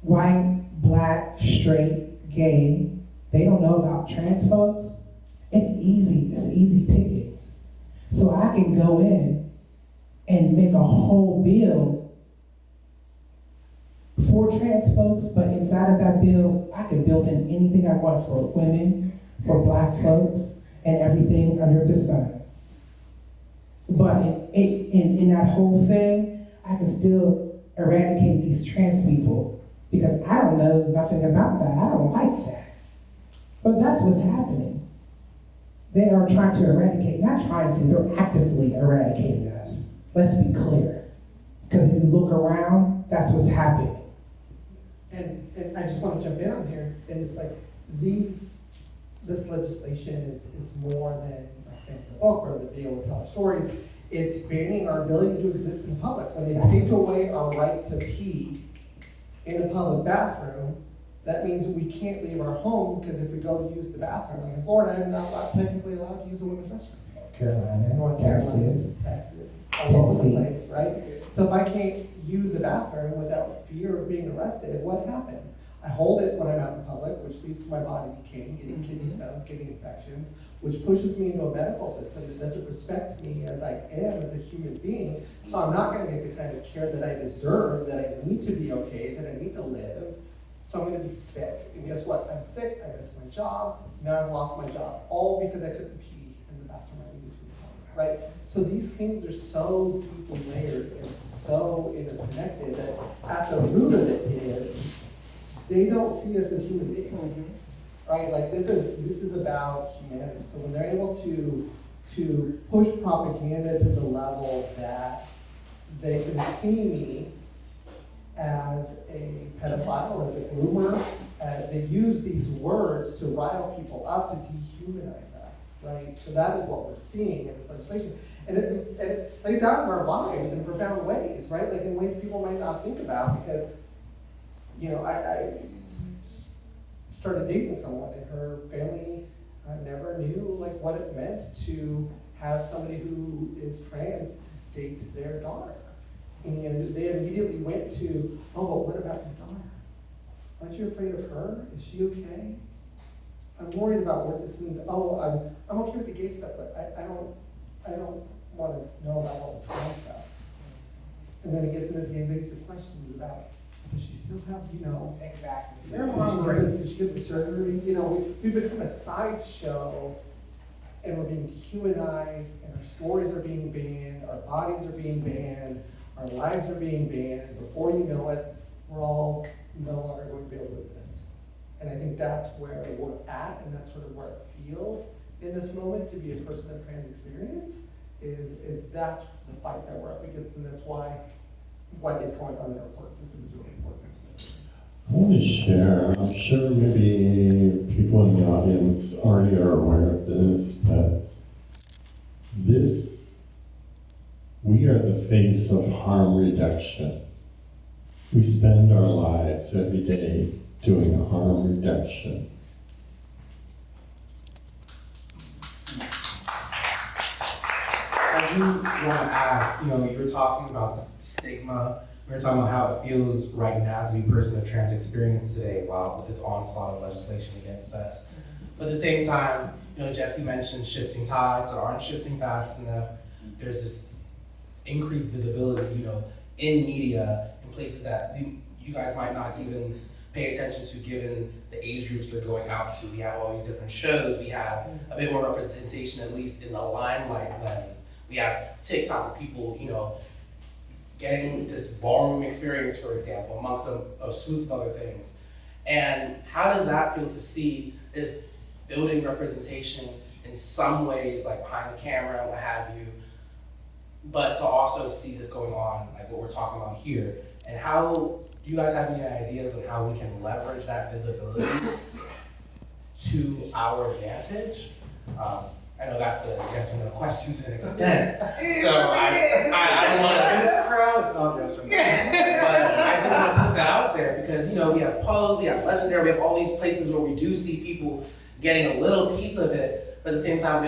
white, black, straight, gay, they don't know about trans folks, it's easy pickings. So I can go in and make a whole bill for trans folks, but inside of that bill, I can build in anything I want for women, for black folks, and everything under the sun. But in that whole thing, I can still eradicate these trans people because I don't know nothing about that. I don't like that. But that's what's happening. They are trying to eradicate, not trying to, they're actively eradicating us. Let's be clear. Because if you look around, that's what's happening. And I just want to jump in on here, and it's like this legislation is more than I think the book or the be able to tell our stories. It's banning our ability to exist in public. When they take away our right to pee in a public bathroom, that means we can't leave our home because if we go to use the bathroom, like in Florida, I'm not technically allowed to use a women's restroom. North Carolina, North Carolina, Texas, all over the place, right? So if I can't use a bathroom without fear of being arrested, what happens? I hold it when I'm out in public, which leads to my body decaying, getting kidney stones, getting infections, which pushes me into a medical system that doesn't respect me as I am as a human being. So I'm not gonna get the kind of care that I deserve, that I need to be okay, that I need to live. So I'm gonna be sick. And guess what? I'm sick, I miss my job, now I've lost my job, all because I couldn't pee in the bathroom I needed to, right? So these things are so deeply layered and so interconnected that at the root of it is, they don't see us as human beings, right? Like this is about humanity. So when they're able to push propaganda to the level that they can see me as a pedophile, as a groomer, they use these words to rile people up to dehumanize us, right? So that is what we're seeing in this legislation. And it plays out in our lives in profound ways, right? Like in ways people might not think about because, you know, I started dating someone and her family never knew like what it meant to have somebody who is trans date their daughter. And they immediately went to, oh, but what about your daughter? Aren't you afraid of her? Is she okay? I'm worried about what this means. Oh, I'm okay with the gay stuff, but I don't want to know about all the trans stuff. And then it gets into the invasive questions about, does she still have, you know, Exactly. did she get the surgery? You know, we've become a sideshow and we're being dehumanized and our stories are being banned, our bodies are being banned, our lives are being banned. Before you know it, we're all no longer going to be able to exist. And I think that's where we're at, and that's sort of where it feels in this moment to be a person of trans experience, is that's the fight that we're up against, and that's why what is going on in our court system is really important. I want to share, I'm sure maybe people in the audience already are aware of this, but we are the face of harm reduction. We spend our lives every day doing a harm reduction. I do want to ask, you know, you were talking about stigma We were talking about how it feels right now to be a person of trans experience today, while with this onslaught of legislation against us. But at the same time, Jeff, you mentioned shifting tides that aren't shifting fast enough. There's this increased visibility, in media, in places that you guys might not even pay attention to given the age groups they're going out to. We have all these different shows. We have a bit more representation, at least in the limelight lens. We have TikTok people, getting this ballroom experience, for example, amongst a slew of other things. And how does that feel to see this building representation in some ways, like behind the camera and what have you, but to also see this going on, like what we're talking about here? And how, do you guys have any ideas on how we can leverage that visibility to our advantage? I know that's a yes or no question to an extent, so I don't want to. This crowd, it's not yes or no. But I did want to put that out there because, we have Pose, we have Legendary, we have all these places where we do see people getting a little piece of it, but at the same time,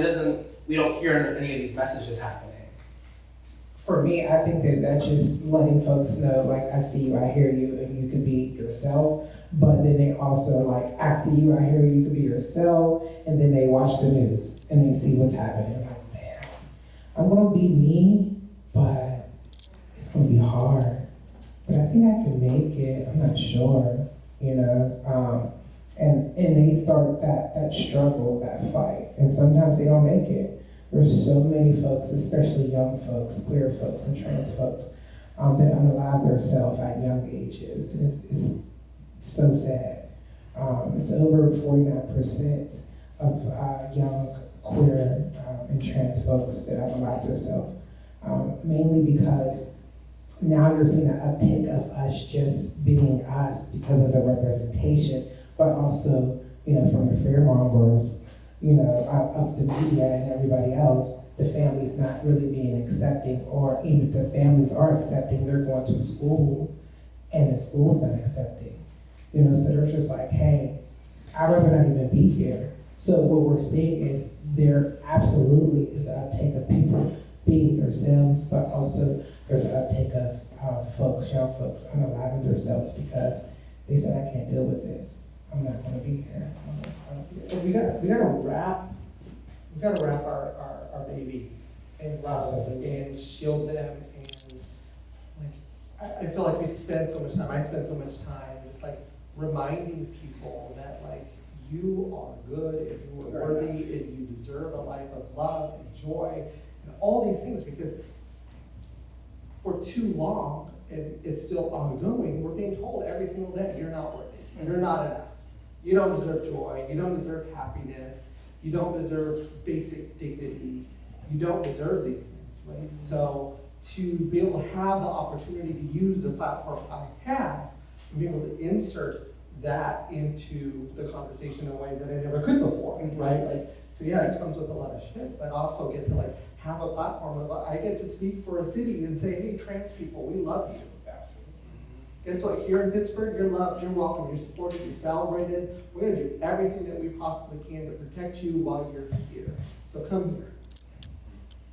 we don't hear any of these messages happening. For me, I think that's just letting folks know, like, I see you, I hear you, and you can be yourself. But then they also, like, I see you, I hear you, you can be yourself. And then they watch the news and they see what's happening. Like, damn, I'm gonna be me, but it's gonna be hard. But I think I can make it, I'm not sure, and they start that struggle, that fight. And sometimes they don't make it. There's so many folks, especially young folks, queer folks, and trans folks, that unalive themselves at young ages. And it's so sad. It's over 49% of young queer and trans folks that unalive themselves, mainly because now you're seeing an uptick of us just being us because of the representation, but also, from the fearmongers, of the media and everybody else, the family's not really being accepting, or even if the families are accepting, they're going to school and the school's not accepting. So they're just like, hey, I'd rather not even be here. So what we're seeing is there absolutely is an uptake of people being themselves, but also there's an uptake of young folks unaliving themselves because they said, I can't deal with this. I'm not gonna be here. And we gotta wrap our babies in love and shield them, and I feel like I spend so much time just like reminding people that you are good and you are worthy and you deserve a life of love and joy and all these things, because for too long, and it's still ongoing, we're being told every single day, you're not worthy, you're not enough. You don't deserve joy, you don't deserve happiness, you don't deserve basic dignity, you don't deserve these things, right? So to be able to have the opportunity to use the platform I have, and be able to insert that into the conversation in a way that I never could before, right? So yeah, it comes with a lot of shit, but also get to have a platform of, I get to speak for a city and say, hey, trans people, we love you. Guess what? Here in Pittsburgh, you're loved, you're welcome, you're supported, you're celebrated. We're going to do everything that we possibly can to protect you while you're here. So come here.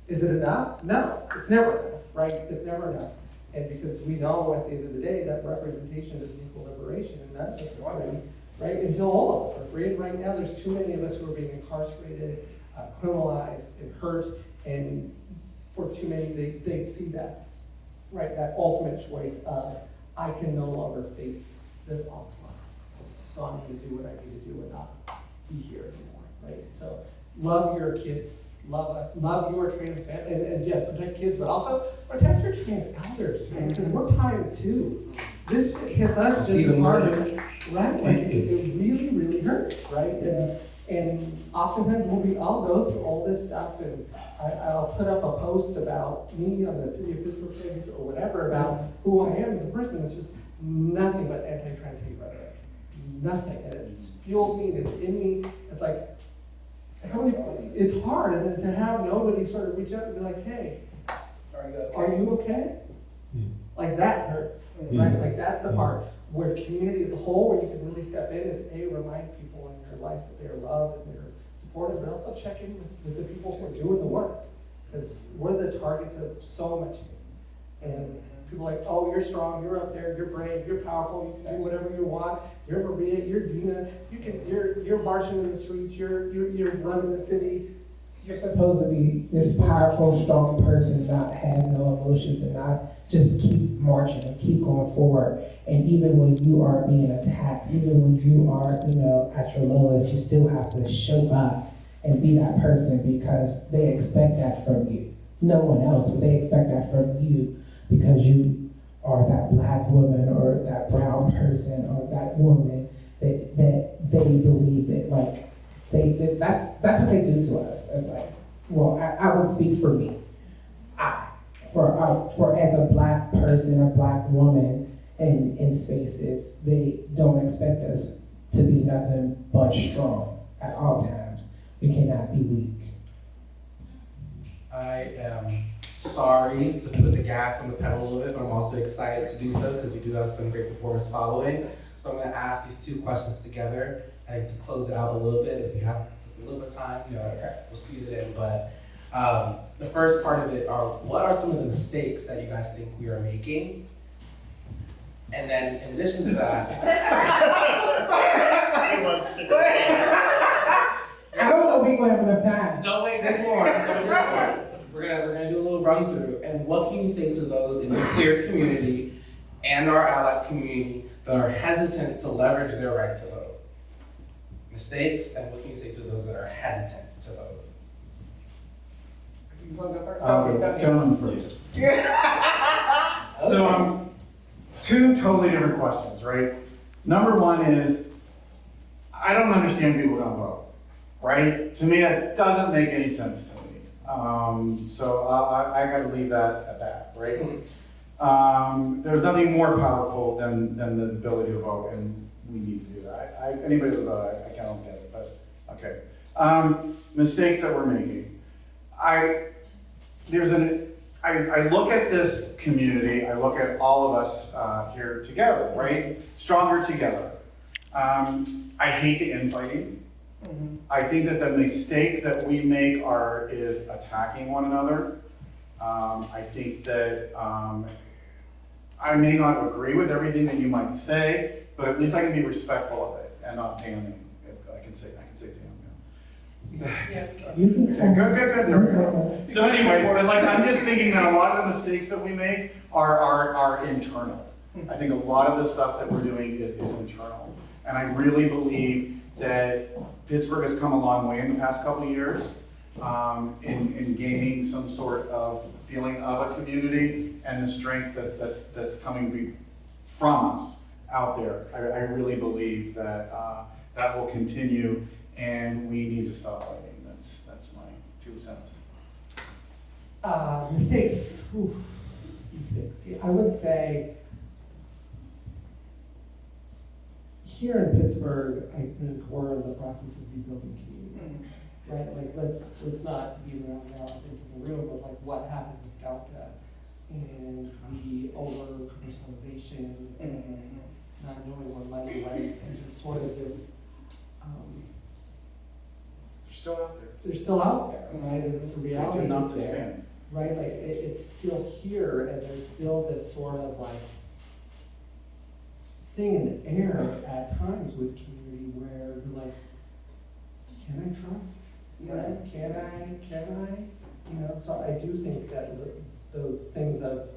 Is it enough? No, it's never enough, right? It's never enough. And because we know at the end of the day that representation is equal liberation, and that's just free, right? Until all of us are free. And right now, there's too many of us who are being incarcerated, criminalized, and hurt. And for too many, they see that, right? That ultimate choice of, I can no longer face this onslaught. So I'm going to do what I need to do and not be here anymore, right? So love your kids, love your trans family, and yes, protect kids, but also protect your trans elders, man, because we're tired too. This shit hits us just as hard, right? It really, really hurts, right? And oftentimes I'll go through all this stuff, and I'll put up a post about me on the City of Pittsburgh page or whatever about who I am as a person. It's just nothing but anti-trans hate rhetoric. Nothing. And it's fueled me, and it's in me. It's like, it's hard, and then to have nobody sort of reach out and be like, hey, are you okay? Like that hurts, right? That's the part where community as a whole, where you can really step in, is remind people in your life that they're loved and they're supported, but also check in with the people who are doing the work, because we're the targets of so much hate. And people are like, oh, you're strong, you're up there, you're brave, you're powerful, you can do whatever you want. You're Maria, you're Dena, you're marching in the streets, you're running the city. You're supposed to be this powerful, strong person, not have no emotions and not just keep marching and keep going forward. And even when you are being attacked, even when you are, at your lowest, you still have to show up and be that person because they expect that from you. No one else, but they expect that from you because you are that black woman or that brown person or that woman that they believe that that's what they do to us. It's like, well, I would speak for me. For as a black person, a black woman in spaces, they don't expect us to be nothing but strong at all times. We cannot be weak. I am sorry to put the gas on the pedal a little bit, but I'm also excited to do so because we do have some great performance following. So I'm going to ask these two questions together and to close it out a little bit. If you have just a little bit of time, we'll squeeze it in. But the first part of it are, what are some of the mistakes that you guys think we are making? And then in addition to that, I don't know if we're going to have enough time. don't wait this more. We're gonna do a little run through. And what can you say to those in the queer community and our allied community that are hesitant to leverage their right to vote? Mistakes, and what can you say to those that are hesitant to vote? You want to go first? Gentlemen first. So, two totally different questions, right? Number one is, I don't understand people who don't vote, right? To me, that doesn't make any sense to me. So I gotta leave that at that, right? There's nothing more powerful than the ability to vote, and we need to do that. Anybody with a vote, I can't get it, but okay. Mistakes that we're making. I look at this community, I look at all of us here together, right? Stronger together. I hate the infighting. Mm-hmm. I think that the mistake that we make is attacking one another. I think that I may not agree with everything that you might say, but at least I can be respectful of it and not damning. I can say damn. Yeah. You can Good. There we go. So anyways, but I'm just thinking that a lot of the mistakes that we make are internal. I think a lot of the stuff that we're doing is internal. And I really believe that Pittsburgh has come a long way in the past couple of years in gaining some sort of feeling of a community and the strength that's coming from us out there. I really believe that that will continue, and we need to stop fighting. That's my 2 cents. Mistakes. Oof. Mistakes. Yeah, I would say here in Pittsburgh, I think we're in the process of rebuilding community, right? Like let's not be around now into the room of like what happened with Delta and the over commercialization and not knowing where money went and just sort of this. They're still out there. They're still out there, right? It's a reality Not there, stand. right? Like it's still here, and there's still this sort of like thing in the air at times with community where you're like, can I trust? You know, can I? You know, so I do think that those things of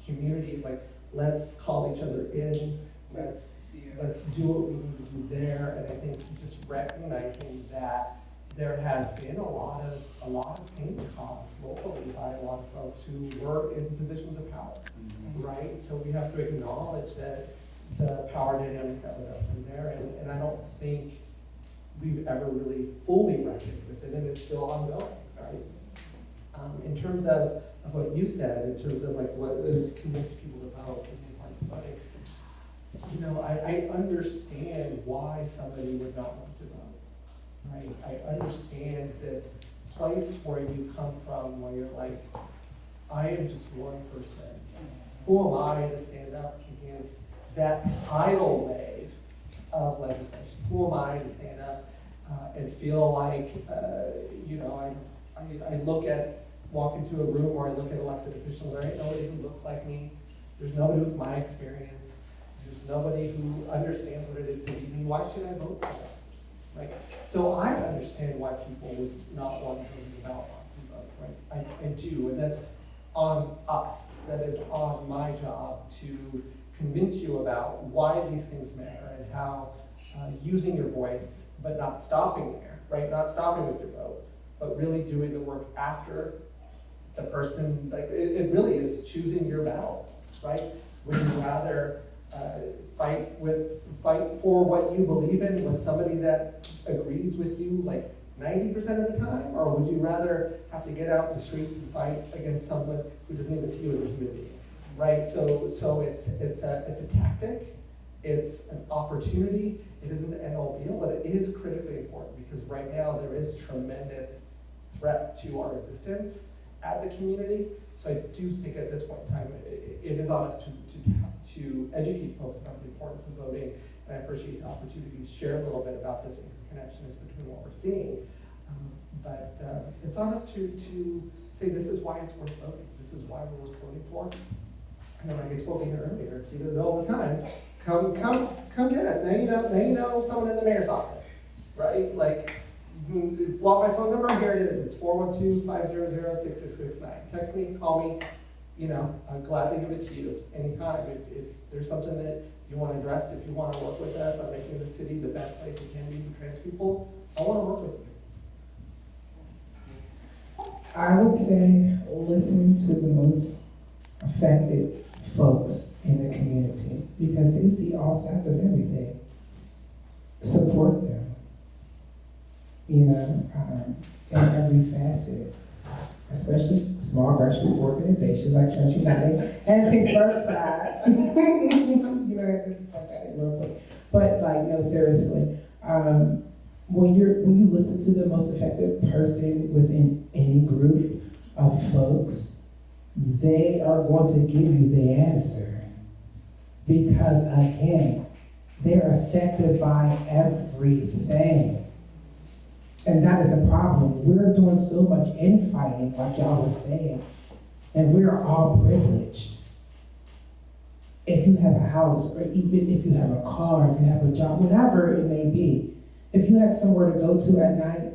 community, like let's call each other in, let's do what we need to do there, and I think just recognizing that there has been a lot of pain caused locally by a lot of folks who were in positions of power, right? So we have to acknowledge that the power dynamic that was up in there, and I don't think we've ever really fully reckoned with it, and it's still ongoing, right? In terms of what you said, in terms of like what convince people to vote and the importance of voting, you know, I understand why somebody would not want to vote, right? I understand this place where you come from where you're like, I am just one person. Who am I to stand up against that tidal wave of legislation? Who am I to stand up and feel like, you know, I look at walk into a room or I look at elected officials, there ain't nobody who looks like me. There's nobody with my experience. There's nobody who understands what it is to be me. Why should I vote for that person, right? So I understand why people would not want to go to the ballot box and vote, right? I do, and that's on us. That is on my job to convince you about why these things matter and how using your voice, but not stopping there, right? Not stopping with your vote, but really doing the work after the person, like it really is choosing your battle, right? Would you rather fight for what you believe in with somebody that agrees with you like 90% of the time, or would you rather have to get out in the streets and fight against someone who doesn't even see you as a human being, right? So it's a tactic, it's an opportunity. It isn't the end all be all, but it is critically important because right now there is tremendous threat to our existence as a community. So I do think at this point in time, it is on us to educate folks about the importance of voting, and I appreciate the opportunity to share a little bit about this interconnection between what we're seeing. But it's on us to say this is why it's worth voting. This is why we're worth voting for. And then like I told Dena earlier, she does it all the time. Come get us. Now you know someone in the mayor's office, right? Like, want my phone number? Here it is. It's 412-500-6669. Text me, call me. I'll gladly give it to you anytime. If there's something that you want to address, if you want to work with us on making the city the best place it can be for trans people, I want to work with you. I would say listen to the most affected folks in the community because they see all sides of everything. Support them, in every facet, especially small grassroots organizations like Church United and Pittsburgh Pride. Just talk about it real quick. But seriously, when you listen to the most effective person within any group of folks, they are going to give you the answer. Because again, they're affected by everything. And that is the problem. We're doing so much infighting, like y'all were saying, and we're all privileged. If you have a house, or even if you have a car, if you have a job, whatever it may be, if you have somewhere to go to at night,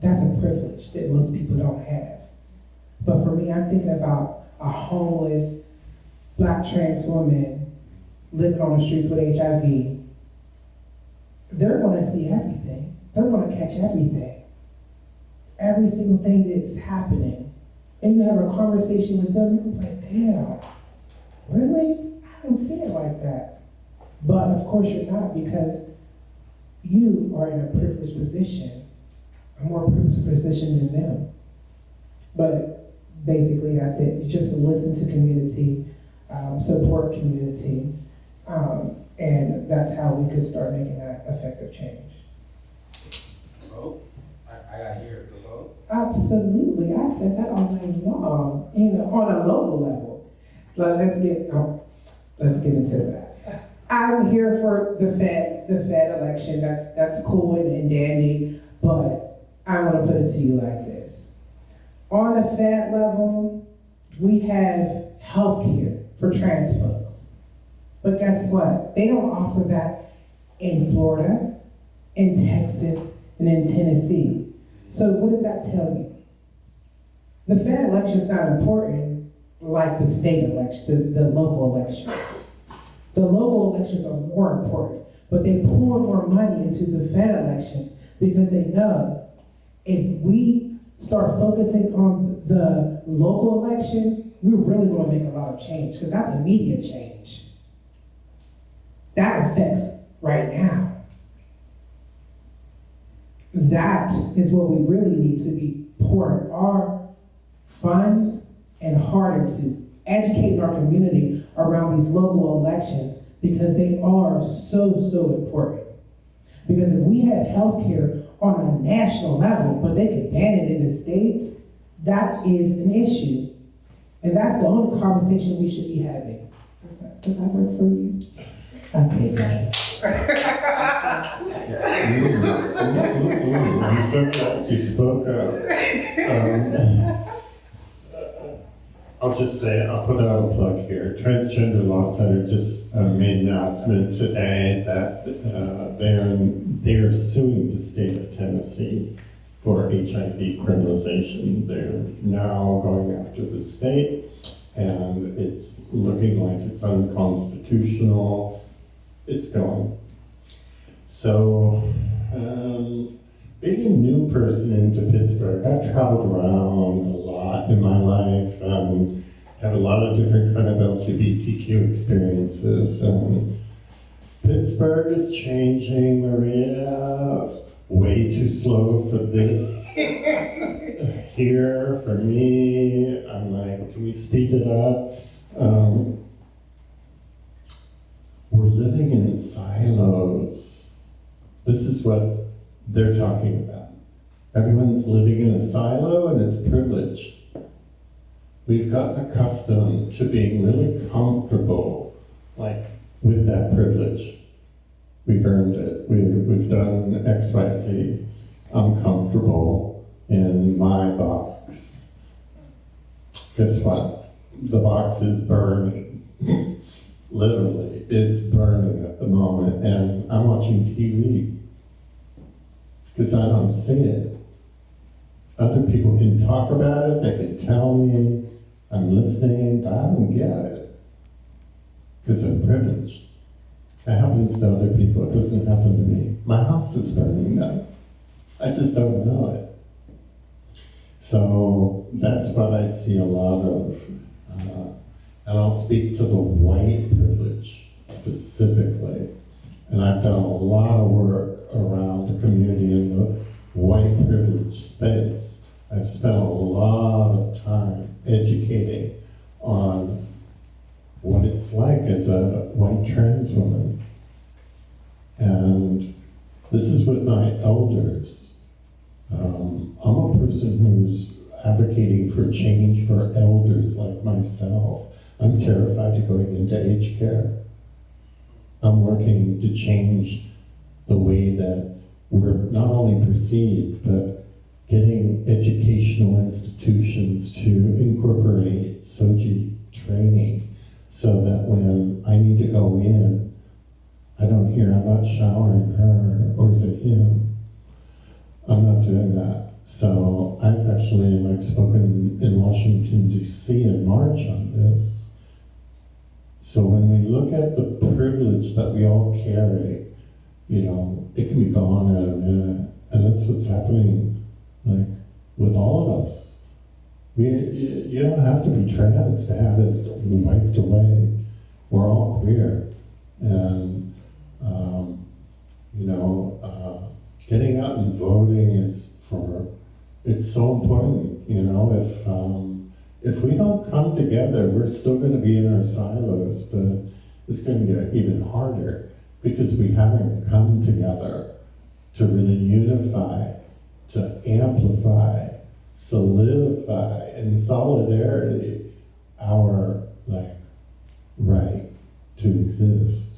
that's a privilege that most people don't have. But for me, I'm thinking about a homeless Black trans woman living on the streets with HIV. They're going to see everything. They're going to catch everything. Every single thing that's happening. And you have a conversation with them, you're like, damn, really? I don't see it like that. But of course you're not, because you are in a privileged position, a more privileged position than them. But basically that's it. You just listen to community, support community, and that's how we could start making that effective change. Vote? I got here the vote. Absolutely, I said that all night long, on a local level. But let's get into that. I'm here for the Fed election. That's cool and dandy, but I want to put it to you like this. On the Fed level, we have health care for trans folks. But guess what? They don't offer that in Florida, in Texas, and in Tennessee. So what does that tell you? The Fed election is not important like the state election, the local elections. The local elections are more important, but they pour more money into the Fed elections because they know if we start focusing on the local elections, we're really going to make a lot of change because that's immediate change. That affects right now. That is what we really need to be pouring our funds and heart into, educating our community around these local elections because they are so important. Because if we have healthcare on a national level, but they can ban it in the states, that is an issue. And that's the only conversation we should be having. Does that work for you? Okay. You spoke up. I'll just say, I'll put out a plug here. Transgender Law Center just made an announcement today that they're suing the state of Tennessee for HIV criminalization. They're now going after the state, and it's looking like it's unconstitutional. It's going. So, being a new person into Pittsburgh, I've traveled around a lot in my life and had a lot of different kind of LGBTQ experiences. And Pittsburgh is changing, Maria. Way too slow for this. Here, for me, I'm like, can we speed it up? We're living in silos. This is what they're talking about. Everyone's living in a silo and it's privilege. We've gotten accustomed to being really comfortable, like, with that privilege. We've earned it. We've done X, Y, Z. I'm comfortable in my box. Guess what? The box is burning. Literally, it's burning at the moment, and I'm watching TV because I don't see it. Other people can talk about it, they can tell me, I'm listening, but I don't get it because I'm privileged. It happens to other people, it doesn't happen to me. My house is burning now. I just don't know it. So that's what I see a lot of. And I'll speak to the white privilege specifically. And I've done a lot of work around the community in the white privilege space. I've spent a lot of time educating on what it's like as a white trans woman. And this is with my elders. I'm a person who's advocating for change for elders like myself. I'm terrified of going into aged care. I'm working to change the way that we're not only perceived, but getting educational institutions to incorporate SOGI training so that when I need to go in, I don't hear, I'm not showering her, or is it him? I'm not doing that. So I've actually spoken in Washington, D.C. in March on this. So when we look at the privilege that we all carry, it can be gone in a minute. And that's what's happening, with all of us. You don't have to be trans to have it wiped away. We're all queer. And, getting out and voting it's so important, if we don't come together, we're still going to be in our silos, but it's going to get even harder because we haven't come together to really unify, to amplify, solidify in solidarity our right to exist.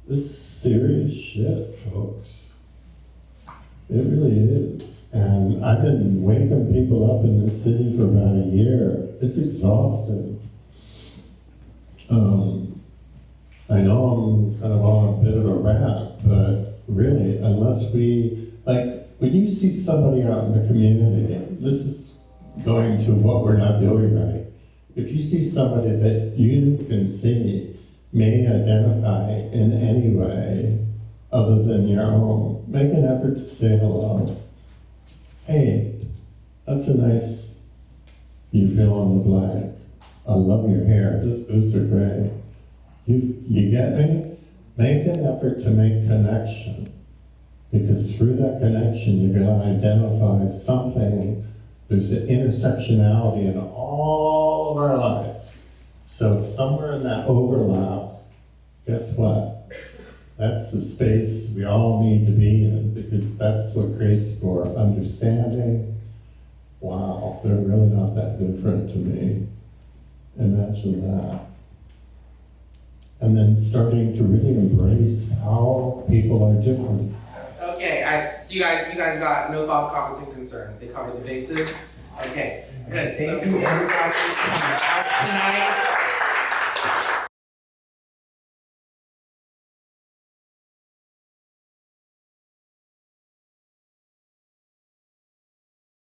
This is serious shit, folks. It really is. And I've been waking people up in this city for about a year. It's exhausting. I know I'm kind of on a bit of a rant, but really, unless when you see somebody out in the community, this is going to what we're not doing right. If you see somebody that you can see may identify in any way other than your own, make an effort to say hello. Hey, that's a nice, you fill in the blank. I love your hair, those boots are great. You get me? Make an effort to make connection, because through that connection, you're gonna identify something. There's an intersectionality in all of our lives. So somewhere in that overlap, guess what? That's the space we all need to be in, because that's what creates for understanding. Wow, they're really not that different to me. Imagine that. And then starting to really embrace how people are different. Okay, so you guys got no thoughts, comments, and concerns. They covered the bases. Okay, Good, thank you everybody for coming out tonight.